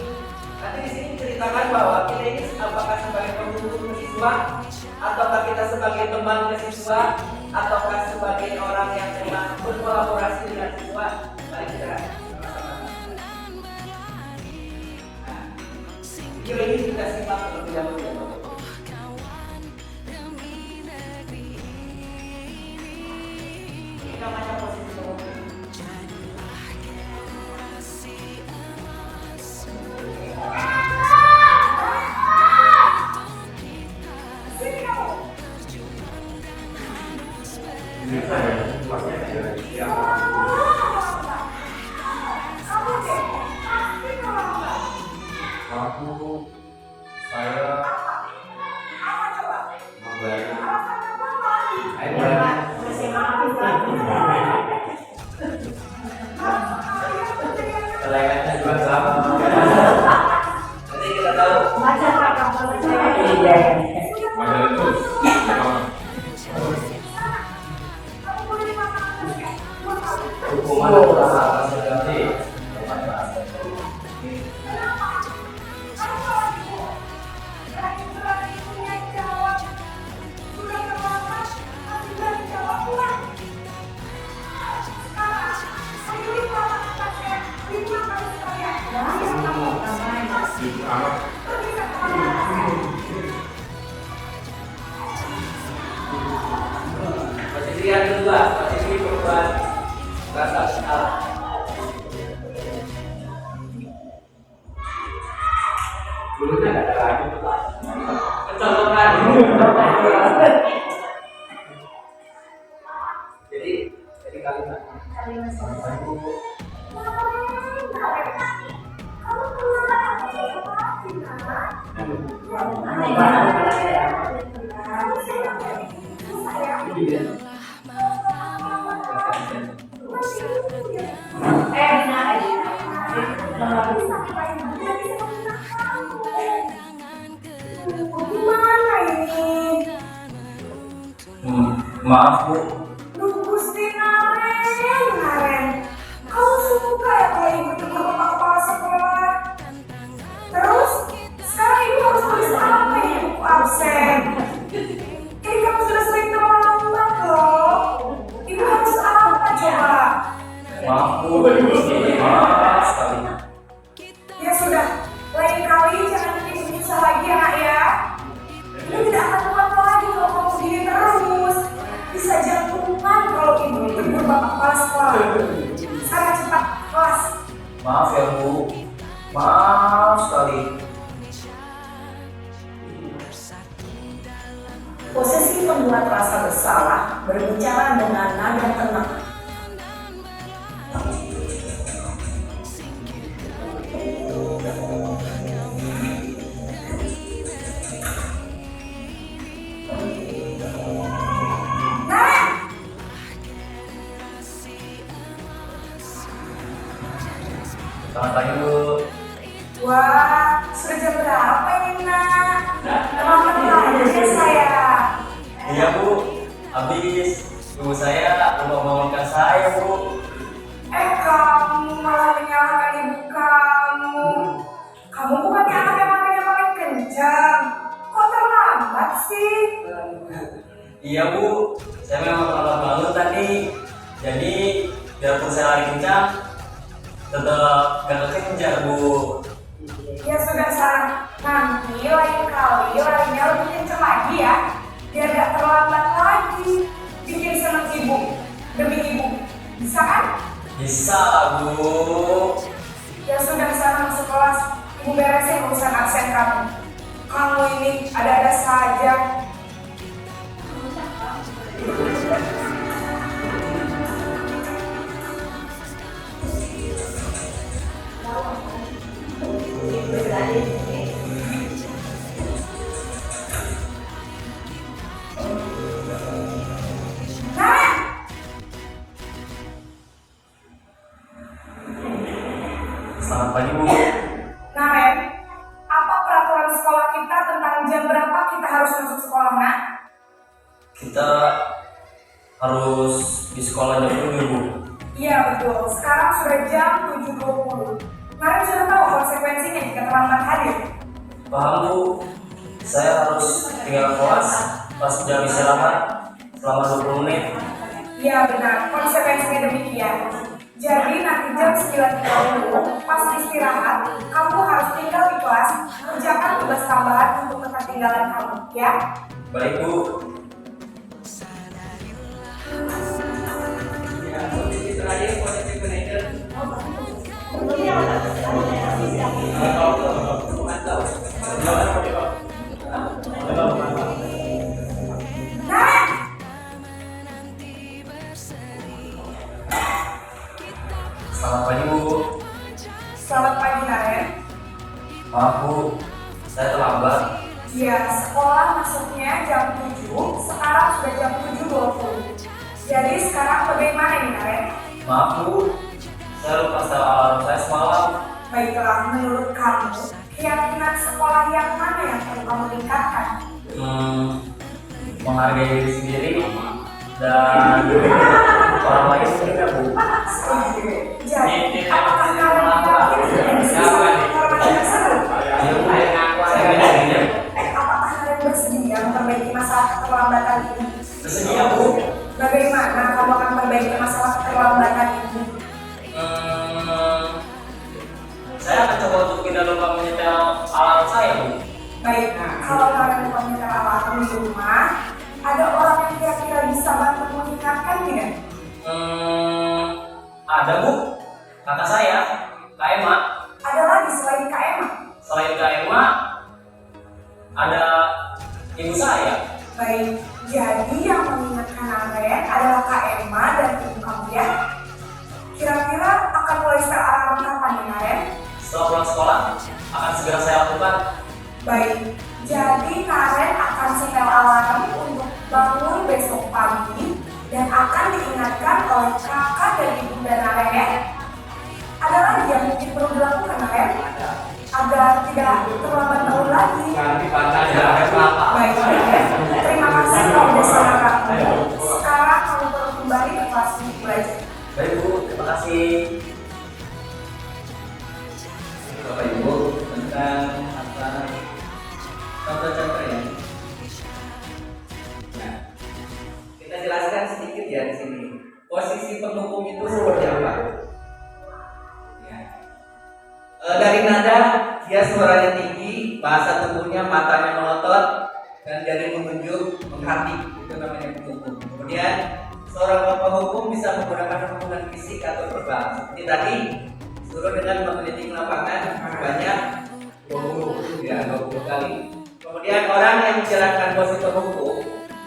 Nanti di sini diceritakan bahwa kita ini apakah sebagai pembimbing siswa, ataukah kita sebagai teman ke siswa, ataukah sebagai orang yang memang berkolaborasi dengan siswa. Mari kita sama-sama. Video ini kita simak terlebih dahulu ya Bapak. Ini namanya posisi pemimpin. Saya Posisi yang kedua, posisi perubahan rasa salah. Dulunya ada lagi tuh Pak. Kecolongan. Jadi kalimat. Gimana ini? Maaf Bu. Lu Gusti Naren. Kamu suka ya kalau ibu tegur bapak kepala sekolah? Terus, sekarang ibu harus tulis apa ini buku absen? Ini kamu sudah sering terlambat loh. Ibu harus apa coba? Maaf Bu. Maaf sekali. Ya sudah, lain kali jangan bikin susah lagi ya nak ya. Ibu tidak akan kuat lagi kalau kamu begini terus. Bisa jantungan kalau ibu ditegur bapak kepala sekolah. Sekarang cepat kelas. Maaf ya Bu. Maaf sekali. Posisi pembuat rasa bersalah berbicara dengan nada tenang. Selamat pagi Bu. Wah, sudah jam berapa ini nak? Terlambat lagi saya. Iya Bu. Habis ibu saya lupa membangunkan saya Bu. Kamu malah menyalahkan ibu kamu. Kamu bukannya anak yang makannya paling kencang. Kok terlambat sih? Iya Bu. Saya memang terlambat bangun tadi. Jadi biarpun saya lari kencang, tetap gak kekejar Bu. Ya sudah Sarah, nanti lain kali larinya lebih kencang lagi ya. Biar gak terlambat lagi. Bikin senang ibu, demi ibu. Bisa kan? Bisa Bu. Ya sudah sana masuk kelas. Ibu beresin urusan absen kamu. Kamu ini ada-ada saja. Selamat pagi Bu. Naren, apa peraturan sekolah kita tentang jam berapa kita harus masuk sekolah, nak? Kita harus di sekolah jam 7 Bu. Iya betul, sekarang sudah jam 7.20. Naren sudah tahu konsekuensinya jika terlambat hadir. Paham Bu. Saya harus tinggal kelas pas jam istirahat selama 20 menit. Iya benar, konsekuensinya demikian. Jadi nanti jam 9.30 pas istirahat, kamu harus tinggal di kelas, kerjakan tugas tambahan untuk ketertinggalan kamu, ya? Baik Bu. Ya, posisi terakhir, posisi manajer. Mantap. Nah, Selamat pagi Bu. selamat pagi Naren. Maaf Bu, saya terlambat. Ya, sekolah masuknya jam 7, sekarang sudah jam 7.20. Jadi sekarang bagaimana nih Naren? Maaf Bu, saya lupa setel alarm saya semalam. Baiklah, menurut kamu, keyakinan sekolah yang mana yang perlu kamu tingkatkan? Menghargai diri sendiri dan orang lain mungkin ya Bu. Setuju. Jadi, apakah kamu yakin dengan sisi informasi tersebut? Iya Bu, saya yakin. Apakah kalian bersedia memperbaiki masalah keterlambatan ini? Bersedia Bu. Bagaimana kamu akan memperbaiki masalah keterlambatan ini? Saya akan coba untuk tidak lupa menyetel alarm saya, Bu. Baik, kalau kalian lupa menyetel alarm di rumah, ada orang yang kira-kira bisa bantu mengingatkan tidak? Ada, Bu. Kakak saya, Kak Emma. Ada lagi selain Kak Emma? Selain Kak Emma, ada ibu saya. Baik, jadi yang mengingatkan Naren adalah Kak Emma dan ibu kamu ya. Kira-kira akan mulai setel alarm kapan ya Naren? Setelah pulang sekolah, akan segera saya lakukan. Baik, jadi Naren akan setel alarm untuk bangun besok pagi dan akan diingatkan oleh kakak dan ibunda Naren ya. Ada lagi yang mungkin perlu dilakukan Naren? Agar tidak terlambat bangun lagi. Jangan dibantah ya, apa? Baik, Naren. Terima kasih kalau bersama kamu. Sekarang kamu perlu kembali ke kelas belajar. Baik, Bu. Terima kasih. Bapak Ibu tentang apa contoh-contoh ya. Nah, kita jelaskan sedikit ya di sini. Posisi penghukum itu seperti apa? Ya. Dari nada dia suaranya tinggi, bahasa tubuhnya matanya melotot, dan jari menunjuk menghati, itu namanya penghukum. Kemudian seorang penghukum bisa menggunakan hubungan fisik atau verbal. Seperti tadi suruh dengan mengelilingi lapangan banyak 20 ya 20 kali. Kemudian orang yang menjalankan posisi penghukum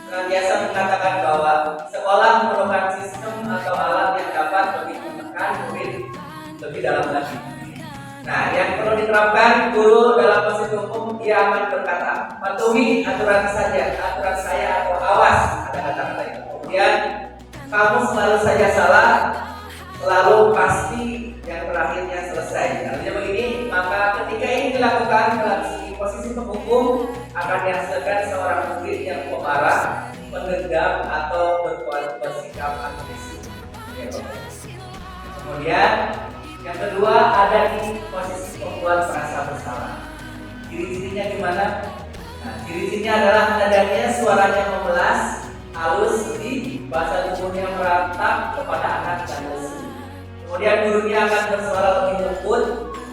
senantiasa mengatakan bahwa sekolah memerlukan sistem atau alat yang dapat lebih menekan murid lebih dalam lagi. Nah, yang perlu diterapkan guru dalam posisi hukum, dia akan berkata, patuhi aturan saja, aturan saya atau awas, ada kata-kata itu. Kemudian kamu selalu saja salah, selalu pasti yang terakhirnya selesai. Artinya begini, maka ketika ini dilakukan dalam posisi penghukum akan dihasilkan seorang murid yang pemarah, pendendam atau bersikap agresif. Kemudian yang kedua ada di posisi pembuat merasa bersalah. Ciri-cirinya gimana? Nah, ciri-cirinya adalah nadanya suaranya memelas, halus, sedih, bahasa tubuhnya merata kepada anak dan lesu. Kemudian gurunya akan bersuara lebih lembut,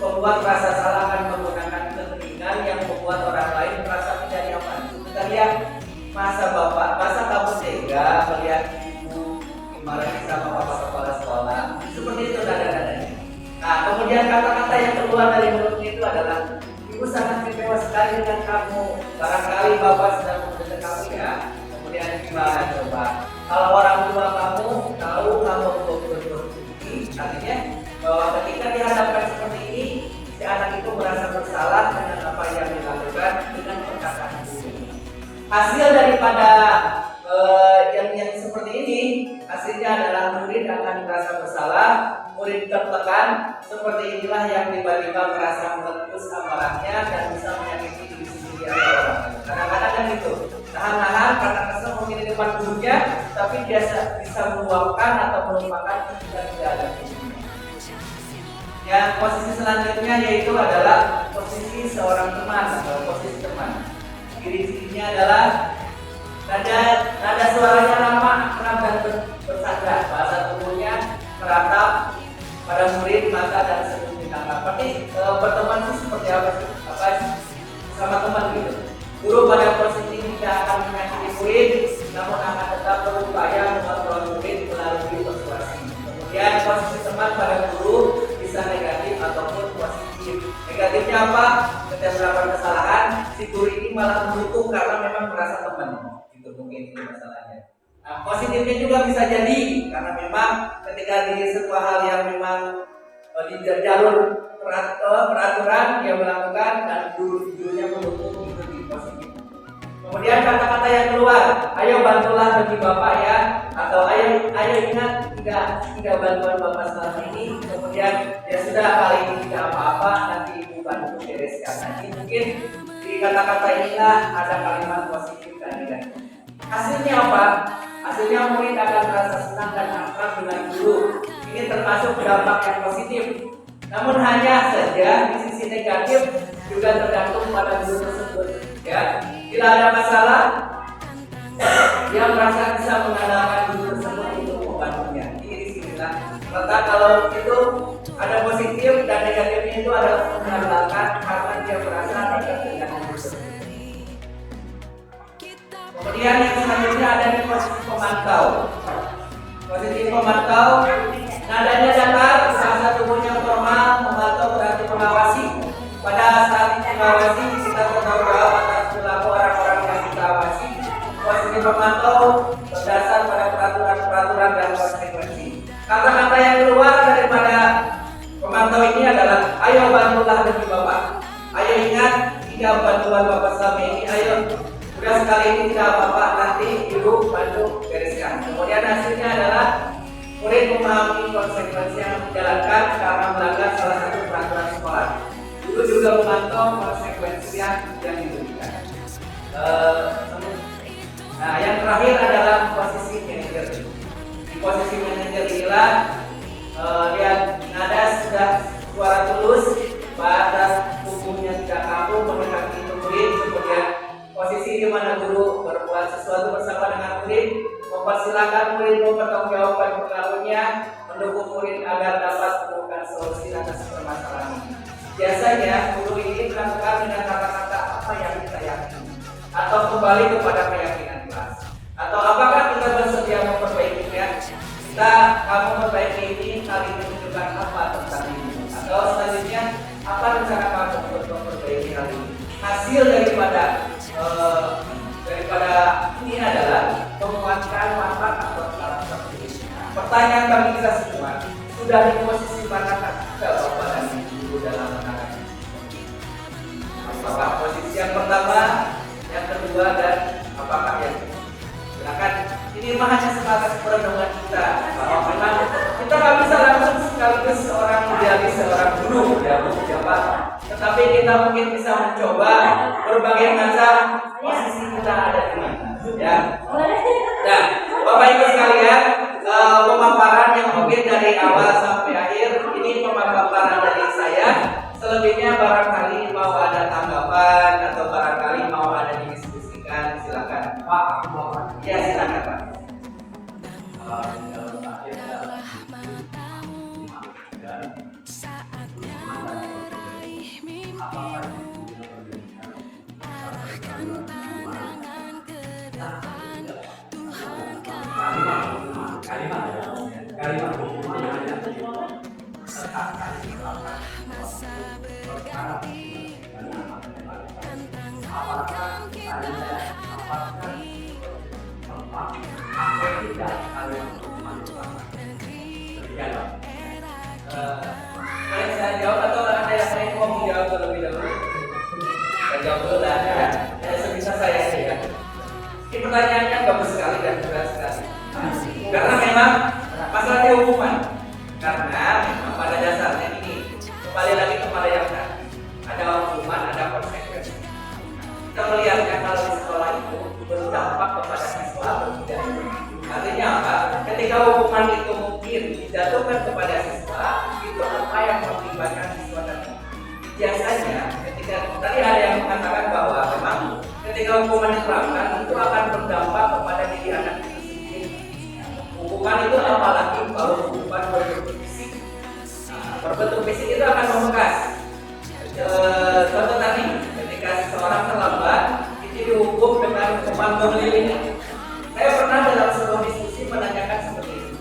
pembuat merasa salah akan menggunakan keteningan yang membuat orang lain merasa tidak nyaman. Kita lihat masa bapak, masa kamu tega melihat ibu dimarahi sama bapak kepala sekolah. Seperti itu nada-nadanya. Nah, kemudian kata-kata yang keluar dari mulutnya itu adalah ibu sangat kecewa sekali dengan kamu. Barangkali bapak sedang mendengar kamu ya. Kemudian gimana coba? Kalau orang tua kamu tahu kamu betul-betul ini, artinya bahwa ketika dihadapkan seperti ini, si anak itu merasa bersalah dengan apa yang dilakukan dengan perkataan ibu. Hasil daripada yang seperti ini, hasilnya adalah murid akan merasa bersalah, murid tertekan. Seperti inilah yang tiba-tiba merasa meletus amarahnya dan bisa menyakiti diri sendiri atau orang lain. Kadang-kadang kan itu nahan-nahan karena kesel mungkin di depan gurunya, tapi biasa bisa meluapkan atau melupakan ketika tidak ada gurunya. Yang posisi selanjutnya yaitu adalah posisi seorang teman atau posisi teman. Ciri-cirinya adalah nada suaranya ramah, akrab dan bersandar. Bahasa tubuhnya meratap pada murid, mata dan senyum ditangkap. Berarti berteman itu seperti apa sih? Apa sama teman gitu. Guru pada posisi ini tidak akan menyakiti murid, namun akan tetap berupaya mengontrol murid melalui persuasi. Kemudian posisi teman pada guru bisa negatif ataupun positif. Negatifnya apa? Ketika melakukan kesalahan, si guru ini malah mendukung karena memang merasa teman. Itu mungkin itu masalahnya. Nah, positifnya juga bisa jadi karena memang ketika di sebuah hal yang memang di jalur peraturan dia melakukan dan gurunya mendukung itu di positif. Kemudian kata-kata yang keluar, ayo bantulah bagi bapak ya, atau ayo ingat tiga bantuan bapak selama ini. Kemudian ya sudah kali ini tidak apa-apa, nanti ibu bantu bereskan. Nanti mungkin di kata-kata inilah ada kalimat positif dan negatif. Hasilnya apa? Hasilnya murid akan merasa senang dan akrab dengan guru. Ini termasuk dampak yang positif. Namun hanya saja di sisi negatif juga tergantung pada guru tersebut. Ya, bila ada masalah, dia merasa bisa mengandalkan guru tersebut untuk membantunya. Ini disinilah. Maka kalau itu ada Ada positif dan negatifnya itu adalah menambahkan karena dia merasa tidak dengan unsur. Kemudian yang selanjutnya ada di posisi pemantau. Posisi pemantau, nadanya datar, bahasa tubuhnya formal, memantau berarti mengawasi. Pada saat mengawasi kita bertanggung jawab atas perilaku orang-orang yang kita awasi. Posisi pemantau berdasar pada peraturan dan konsekuensi. Kata-kata yang keluar daripada pemantau ini adalah, ayo bantulah demi Bapak. Ayo ingat, tidak bantuan Bapak selama ini. Ayo, udah sekali ini tidak apa-apa, nanti Ibu bantu bereskan. Kemudian hasilnya adalah murid memahami konsekuensi yang menjalankan karena melanggar salah satu peraturan sekolah. Guru juga memantau konsekuensi yang diberikan. Nah, yang terakhir adalah posisi manajer. Di posisi manajer inilah lihat nada sudah suara tulus, bahasa tubuhnya tidak kaku, mendekati murid. Kemudian posisi di mana guru berbuat sesuatu bersama dengan murid, mempersilahkan murid mempertanggungjawabkan perilakunya, mendukung murid agar dapat menemukan solusi atas permasalahan ini. Biasanya guru ini melakukan dengan kata-kata apa yang kita yakini, atau kembali kepada keyakinan kelas. Atau apakah kita bersedia memperbaikinya? Kamu memperbaiki ini, kali ini menunjukkan apa tentang ini? Atau selanjutnya, apa rencana kamu untuk memperbaiki hal ini? Hasil daripada ini adalah menguatkan manfaat atau karakter diri. Pertanyaan bagi kita semua, sudah di posisi manakah kita Bapak dan Ibu dalam menangani? Apakah posisi yang pertama, yang kedua, dan apakah yang ketiga? Silakan. Ini mah hanya sebatas perenungan kita, bahwa memang kita nggak bisa langsung sekaligus seorang menjadi seorang guru ya, pejabat. Tetapi kita mungkin bisa mencoba berbagai macam posisi kita ada di mana. Ya. Nah, Bapak Ibu sekalian, pemaparan yang mungkin dari awal sampai akhir ini pemaparan dari saya. Selebihnya barangkali mau ada tanggapan atau barangkali mau ada didiskusikan, silakan. Pak, ya silakan Pak. Boleh saya jawab atau ada yang saya mau menjawab terlebih dahulu? Saya jawab dulu lah ya. Sebisa saya ya. Ini pertanyaannya bagus sekali dan berat sekali. Karena memang masalahnya hukuman. Karena memang pada dasarnya ini kembali lagi kepada yang tadi. Ada hukuman, ada konsekuensi. Kita melihatnya kalau di sekolah itu berdampak kepada siswa atau tidak. Artinya apa? Ketika hukuman itu mungkin dijatuhkan kepada siswa, itu apa yang mengakibatkan siswa tadi? Biasanya, ketika tadi ada yang mengatakan bahwa memang ketika hukuman diterapkan itu akan berdampak kepada diri anak itu sendiri. Hukuman itu apalagi kalau hukuman berbentuk fisik. Berbentuk fisik itu akan membekas. Contoh tadi, ketika seseorang terlambat, itu dihukum dengan hukuman mengelilingi. Saya pernah dalam sebuah diskusi menanyakan seperti itu.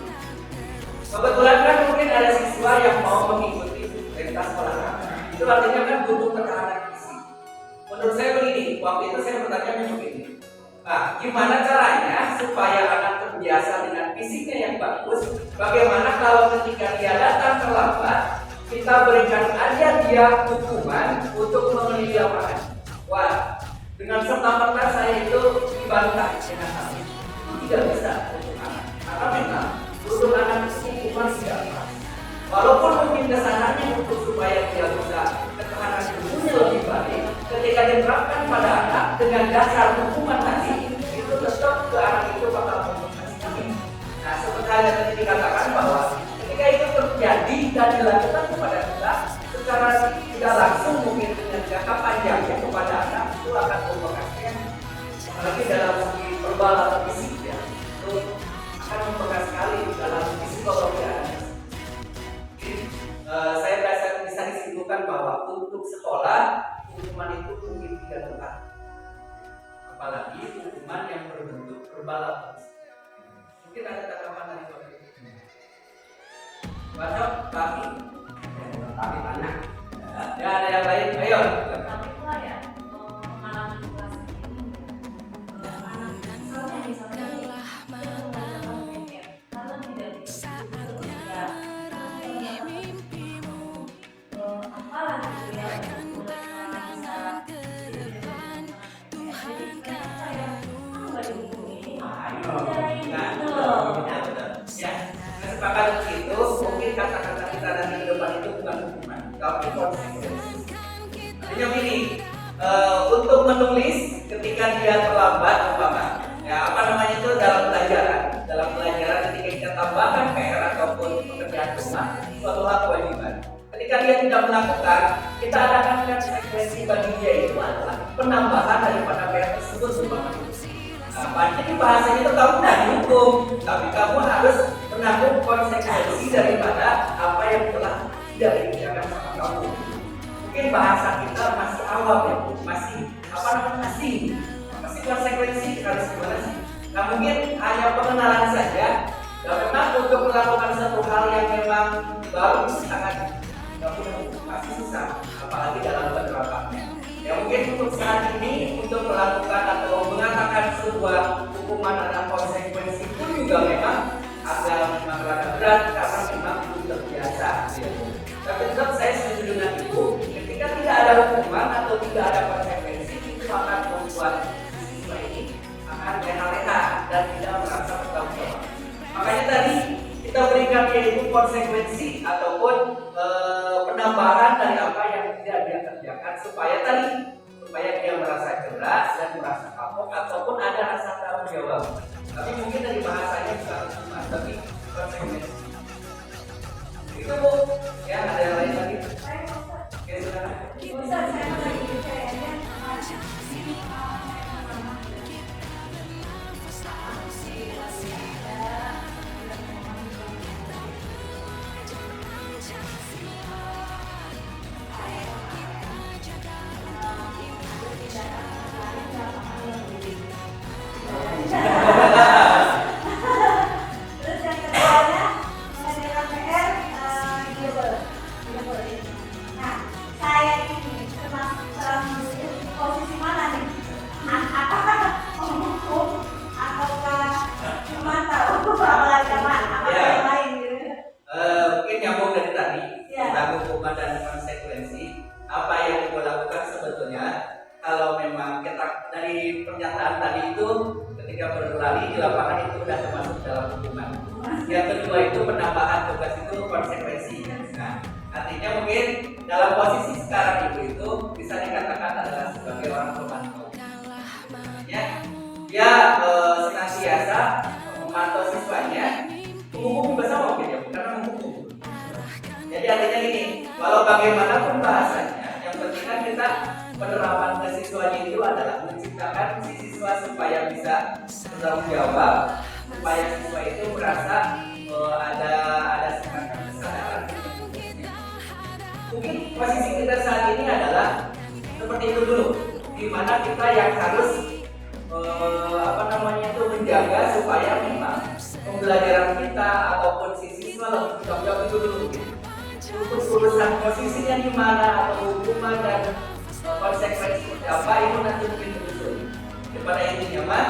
Kebetulan kan mungkin ada siswa yang mau mengikuti perintah sekolah. Itu artinya kan butuh ketahanan fisik. Menurut saya begini, waktu itu saya bertanya begini. Nah, gimana caranya supaya anak terbiasa dengan fisiknya yang bagus? Bagaimana kalau ketika dia datang terlambat, kita berikan aja dia hukuman untuk mengelilingi lapangan? Wah, dengan serta-merta saya itu dibantah dengan hal ini. Tidak bisa untuk anak, karena memang untuk anak itu hukuman tidak pas. Walaupun mungkin kesananya untuk supaya dia bisa ketahanan tubuhnya lebih baik, ketika diterapkan pada anak dengan dasar hukuman tadi, itu tetap ke anak itu bakal mempengaruhi. Nah, seperti yang tadi dikatakan bahwa ketika itu terjadi dan dilakukan kepada kita, secara tidak langsung mungkin dengan jangka panjangnya kepada anak itu akan mempengaruhi, apalagi dalam segi verbal atau fisik ya, itu akan mempengaruhi sekali dalam psikologi anak. Saya hukuman itu mungkin tidak tepat, apalagi hukuman yang berbentuk berbalas. Mungkin ada tanggapan dari Bapak Ibu. Bapak, kami, kami tanya. Ya ada yang lain, ayo. Tapi pula ya, pengalaman kelas ini, anak misalnya nih, kalau tidak apalah gitu ya, Ya, kesepakatan itu mungkin kata-kata kita nanti ke depan itu bukan hukuman, tapi konsekuensi. Artinya gini, untuk menulis ketika dia terlambat, umpama, ya apa namanya itu dalam pelajaran ketika kita tambahkan PR ataupun pekerjaan rumah, suatu hal kewajiban. Ketika dia tidak melakukan, kita adakan konsekuensi bagi dia itu adalah penambahan daripada PR tersebut umpama. Jadi bahasanya itu kamu tidak dihukum, tapi kamu harus menanggung konsekuensi daripada apa yang telah tidak dikerjakan sama kamu. Mungkin bahasa kita masih awam ya, masih konsekuensi harus gimana sih? Nah mungkin hanya pengenalan saja. Dan memang untuk melakukan satu hal yang memang baru sangat masih susah, apalagi dalam penerapannya. Ya mungkin untuk saat ini untuk melakukan atau mengatakan sebuah hukuman atau konsekuensi pun juga memang agak berat karena memang belum terbiasa. Ya. Tapi tetap saya setuju dengan Ibu, ketika tidak ada hukuman atau tidak ada konsekuensi itu akan membuat siswa ini akan leha-leha dan tidak merasa bertanggung jawab. Makanya tadi kita berikan yaitu konsekuensi ataupun penambahan dari apa yang tidak dia kerjakan supaya dia merasa jelas dan merasa kapok ataupun ada rasa tanggung jawab. Tapi mungkin dari bahasanya bukan hukuman, tapi konsekuensi. Itu Bu, ya ada yang lain lagi? Oke, silakan. Bisa saya lagi kayaknya terus yang keduanya mengerjakan PR nah saya ini termasuk posisi mana nih? Apakah menghukum ataukah memantau apalagi apa yang lain gitu? Mungkin nyambung dari tadi Ya. tentang hukuman dan konsekuensi. Apa yang Ibu lakukan sebetulnya kalau memang kita dari pernyataan tadi itu ketika berlari di lapangan itu sudah termasuk dalam hukuman. Yang kedua itu penambahan tugas itu konsekuensi. Nah, artinya mungkin dalam posisi sekarang itu bisa dikatakan adalah sebagai orang pemantau. Dia senantiasa memantau siswanya, menghukum bersama mungkin ya, karena menghukum. Jadi artinya gini, walau bagaimanapun bahasanya, yang penting kan kita penerapan ke siswanya itu adalah menciptakan si siswa supaya bisa bertanggung jawab, supaya siswa itu merasa ada semacam kesadaran. Mungkin posisi kita saat ini adalah seperti itu dulu, di mana kita yang harus menjaga supaya memang pembelajaran kita ataupun si siswa lebih bertanggung jawab itu dulu. Untuk urusan posisinya di mana atau hukuman dan konsekuensi seperti apa itu nanti mungkin menyusul. Pada intinya mah,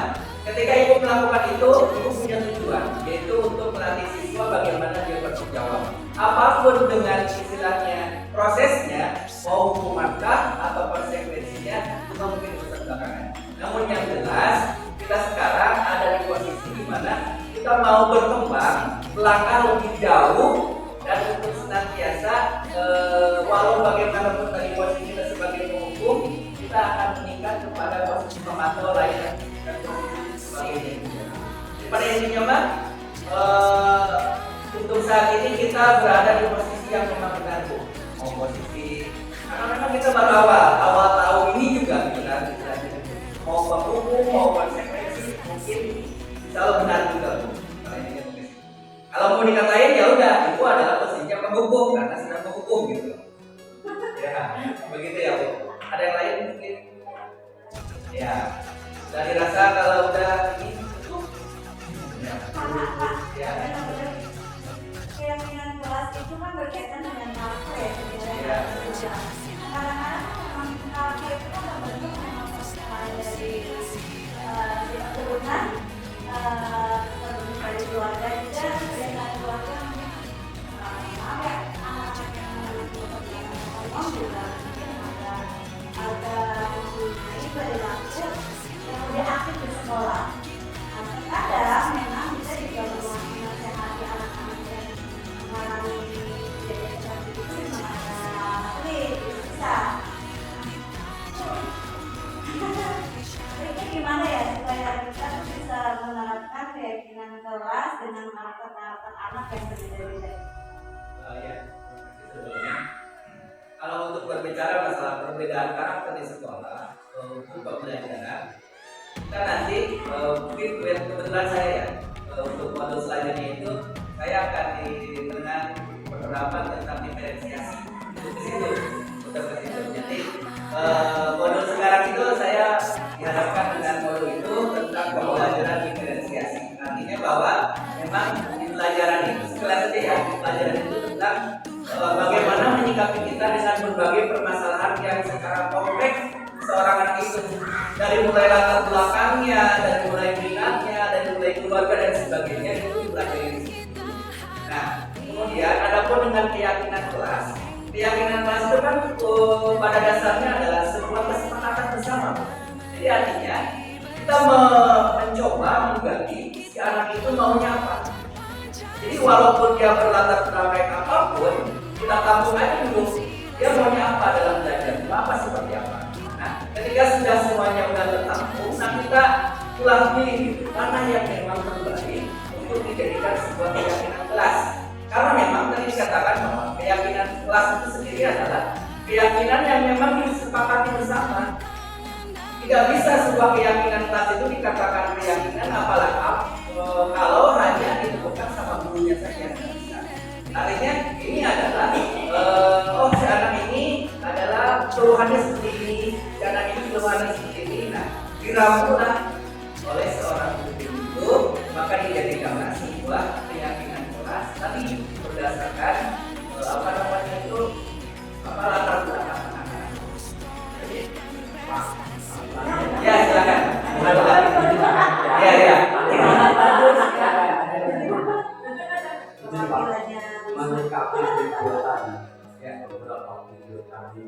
ketika ibu melakukan itu, ibu punya tujuan, yaitu untuk melatih siswa bagaimana dia bertanggung jawab. Apapun dengan istilahnya prosesnya, mau hukumankah atau konsekuensinya, itu mungkin urusan belakangan. Namun yang jelas, kita sekarang ada di posisi di mana kita mau berkembang, melangkah lebih jauh dan untuk senantiasa walau bagaimanapun tadi posisi kita sebagai penghukum, kita akan meningkat kepada posisi pemantau lain dan posisi sebagainya. Pada intinya mah untuk saat ini kita berada di posisi yang memang benar Bu. Mau posisi karena memang kita baru awal tahun ini juga gitu kan. Mau penghukum, mau konsekuensi mungkin kalau benar juga Bu. Kalau mau dikatain ya udah, itu adalah posisinya penghukum karena sedang menghukum gitu. Ya, begitu ya Bu. Ada yang lain mungkin? Ya, sudah dirasa kalau udah ini cukup? Ya. Ya. Keyakinan kelas itu kan berkaitan dengan karakter ya sebenarnya. Kadang-kadang memang karakter itu kan terbentuk memang dari keturunan, terbentuk dari keluarga juga, dari keluarga mungkin maaf ya, anak-anak yang ngomong juga mungkin ada mempunyai perilaku yang lebih aktif di sekolah. Kadang memang bisa juga menasehati anak-anak yang mengalami kejadian seperti itu memang ada sulit, bisa. Triknya gimana ya supaya kita tuh bisa menerapkan keyakinan kelas dengan karakter anak yang berbeda-beda? Ya, sebelumnya. Kalau untuk berbicara masalah perbedaan karakter di sekolah untuk pembelajaran, kita nanti mungkin kebetulan saya ya, untuk modul selanjutnya itu saya akan dengan penerapan tentang diferensiasi itu ke situ, untuk ke situ. Jadi modul sekarang itu saya dihadapkan dengan modul itu tentang pembelajaran diferensiasi. Artinya bahwa memang di pelajaran itu sekelas itu ya, di pelajaran itu tentang bagaimana menyikapi kita dengan berbagai permasalahan yang secara kompleks seorang anak itu, dari mulai latar belakangnya, dari mulai minatnya, dari mulai keluarga dan sebagainya itu dipelajari di situ. Nah, kemudian adapun dengan keyakinan kelas itu kan pada dasarnya adalah sebuah kesepakatan bersama. Jadi artinya kita mencoba menggali si anak itu maunya apa. Jadi walaupun dia berlatar belakang apapun, kita tampung aja dulu dia maunya apa dalam belajar, apa seperti apa. Nah, ketika sudah semuanya sudah tertampung, nah kita ulang pilih mana yang memang terbaik untuk dijadikan sebuah keyakinan kelas. Karena memang tadi dikatakan bahwa keyakinan kelas itu sendiri adalah keyakinan yang memang disepakati bersama. Tidak bisa sebuah keyakinan kelas itu dikatakan keyakinan apalagi kalau hanya ditemukan sama gurunya saja. Artinya ini adalah si anak ini adalah keluhannya seperti ini, si anak ini keluhannya seperti ini. Nah, diramulah oleh seorang guru itu, maka dijadikanlah sebuah keyakinan kelas. Tapi berdasarkan apa namanya itu latar belakang anak. Jadi, ya silakan. Ya. Menyikapi video tadi, ya beberapa video tadi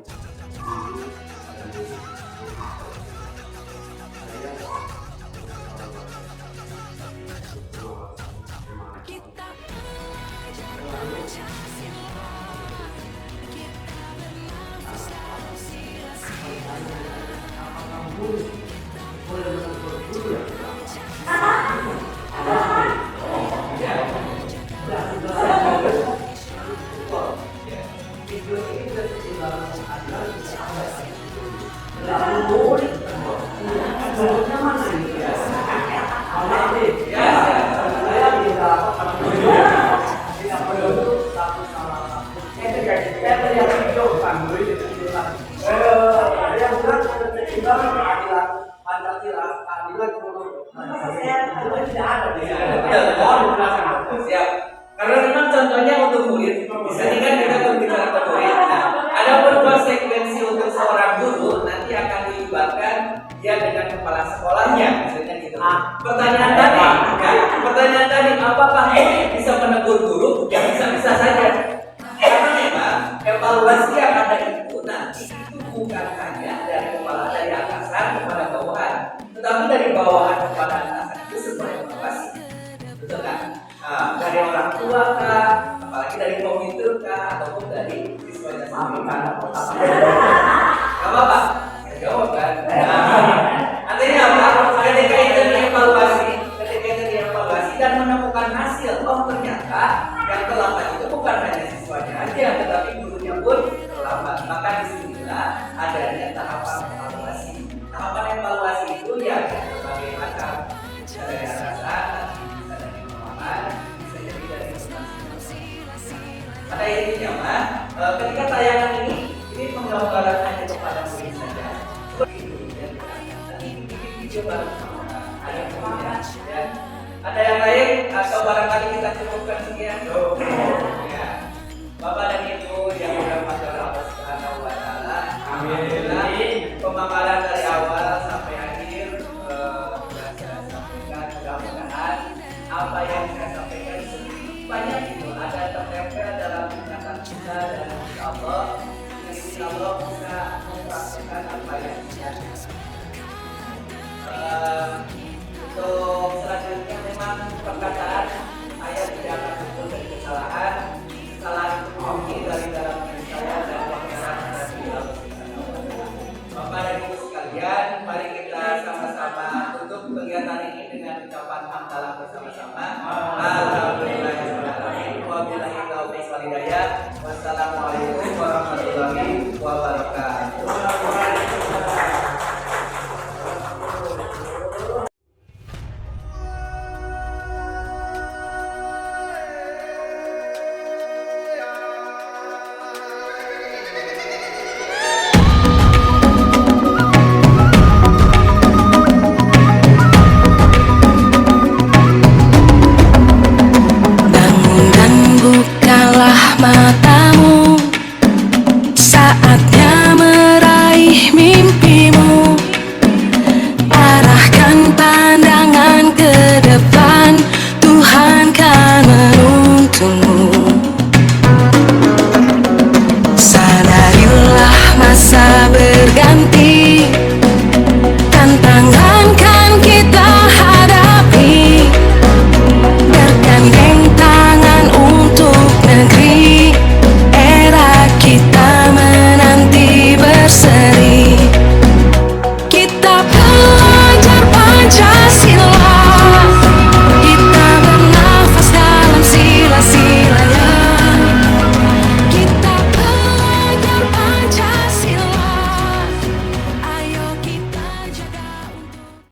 Siap. Karena memang contohnya untuk murid, bisa kan kita berbicara ke murid. Nah, ada konsekuensi untuk seorang guru nanti akan dilibatkan dia dengan kepala sekolahnya, misalnya gitu. Pertanyaan tadi, apakah ini bisa menegur guru? Ya bisa saja. Karena memang evaluasi yang ada itu nanti itu bukan hanya dari kepala dari atasan kepada bawahan, tetapi dari bawahan kepada atasan itu sebuah evaluasi. Betul kan? Dari orang tua kah, apalagi dari komputer kah, ataupun dari siswanya sendiri kan? Gak apa-apa, saya jawab kan? Artinya apa? Ketika itu dievaluasi dan menemukan hasil, oh ternyata yang terlambat itu bukan hanya siswanya aja, tetapi gurunya pun terlambat. Maka disinilah adanya tahapan evaluasi. Tahapan evaluasi itu ya berbagai macam, bisa dari atasan, bisa dari bawahan, bisa jadi dari pada intinya ketika tayangan ini penggambaran hanya kepada murid saja. Ada yang lain atau barangkali kita cukupkan sekian? Ya. Bapak dan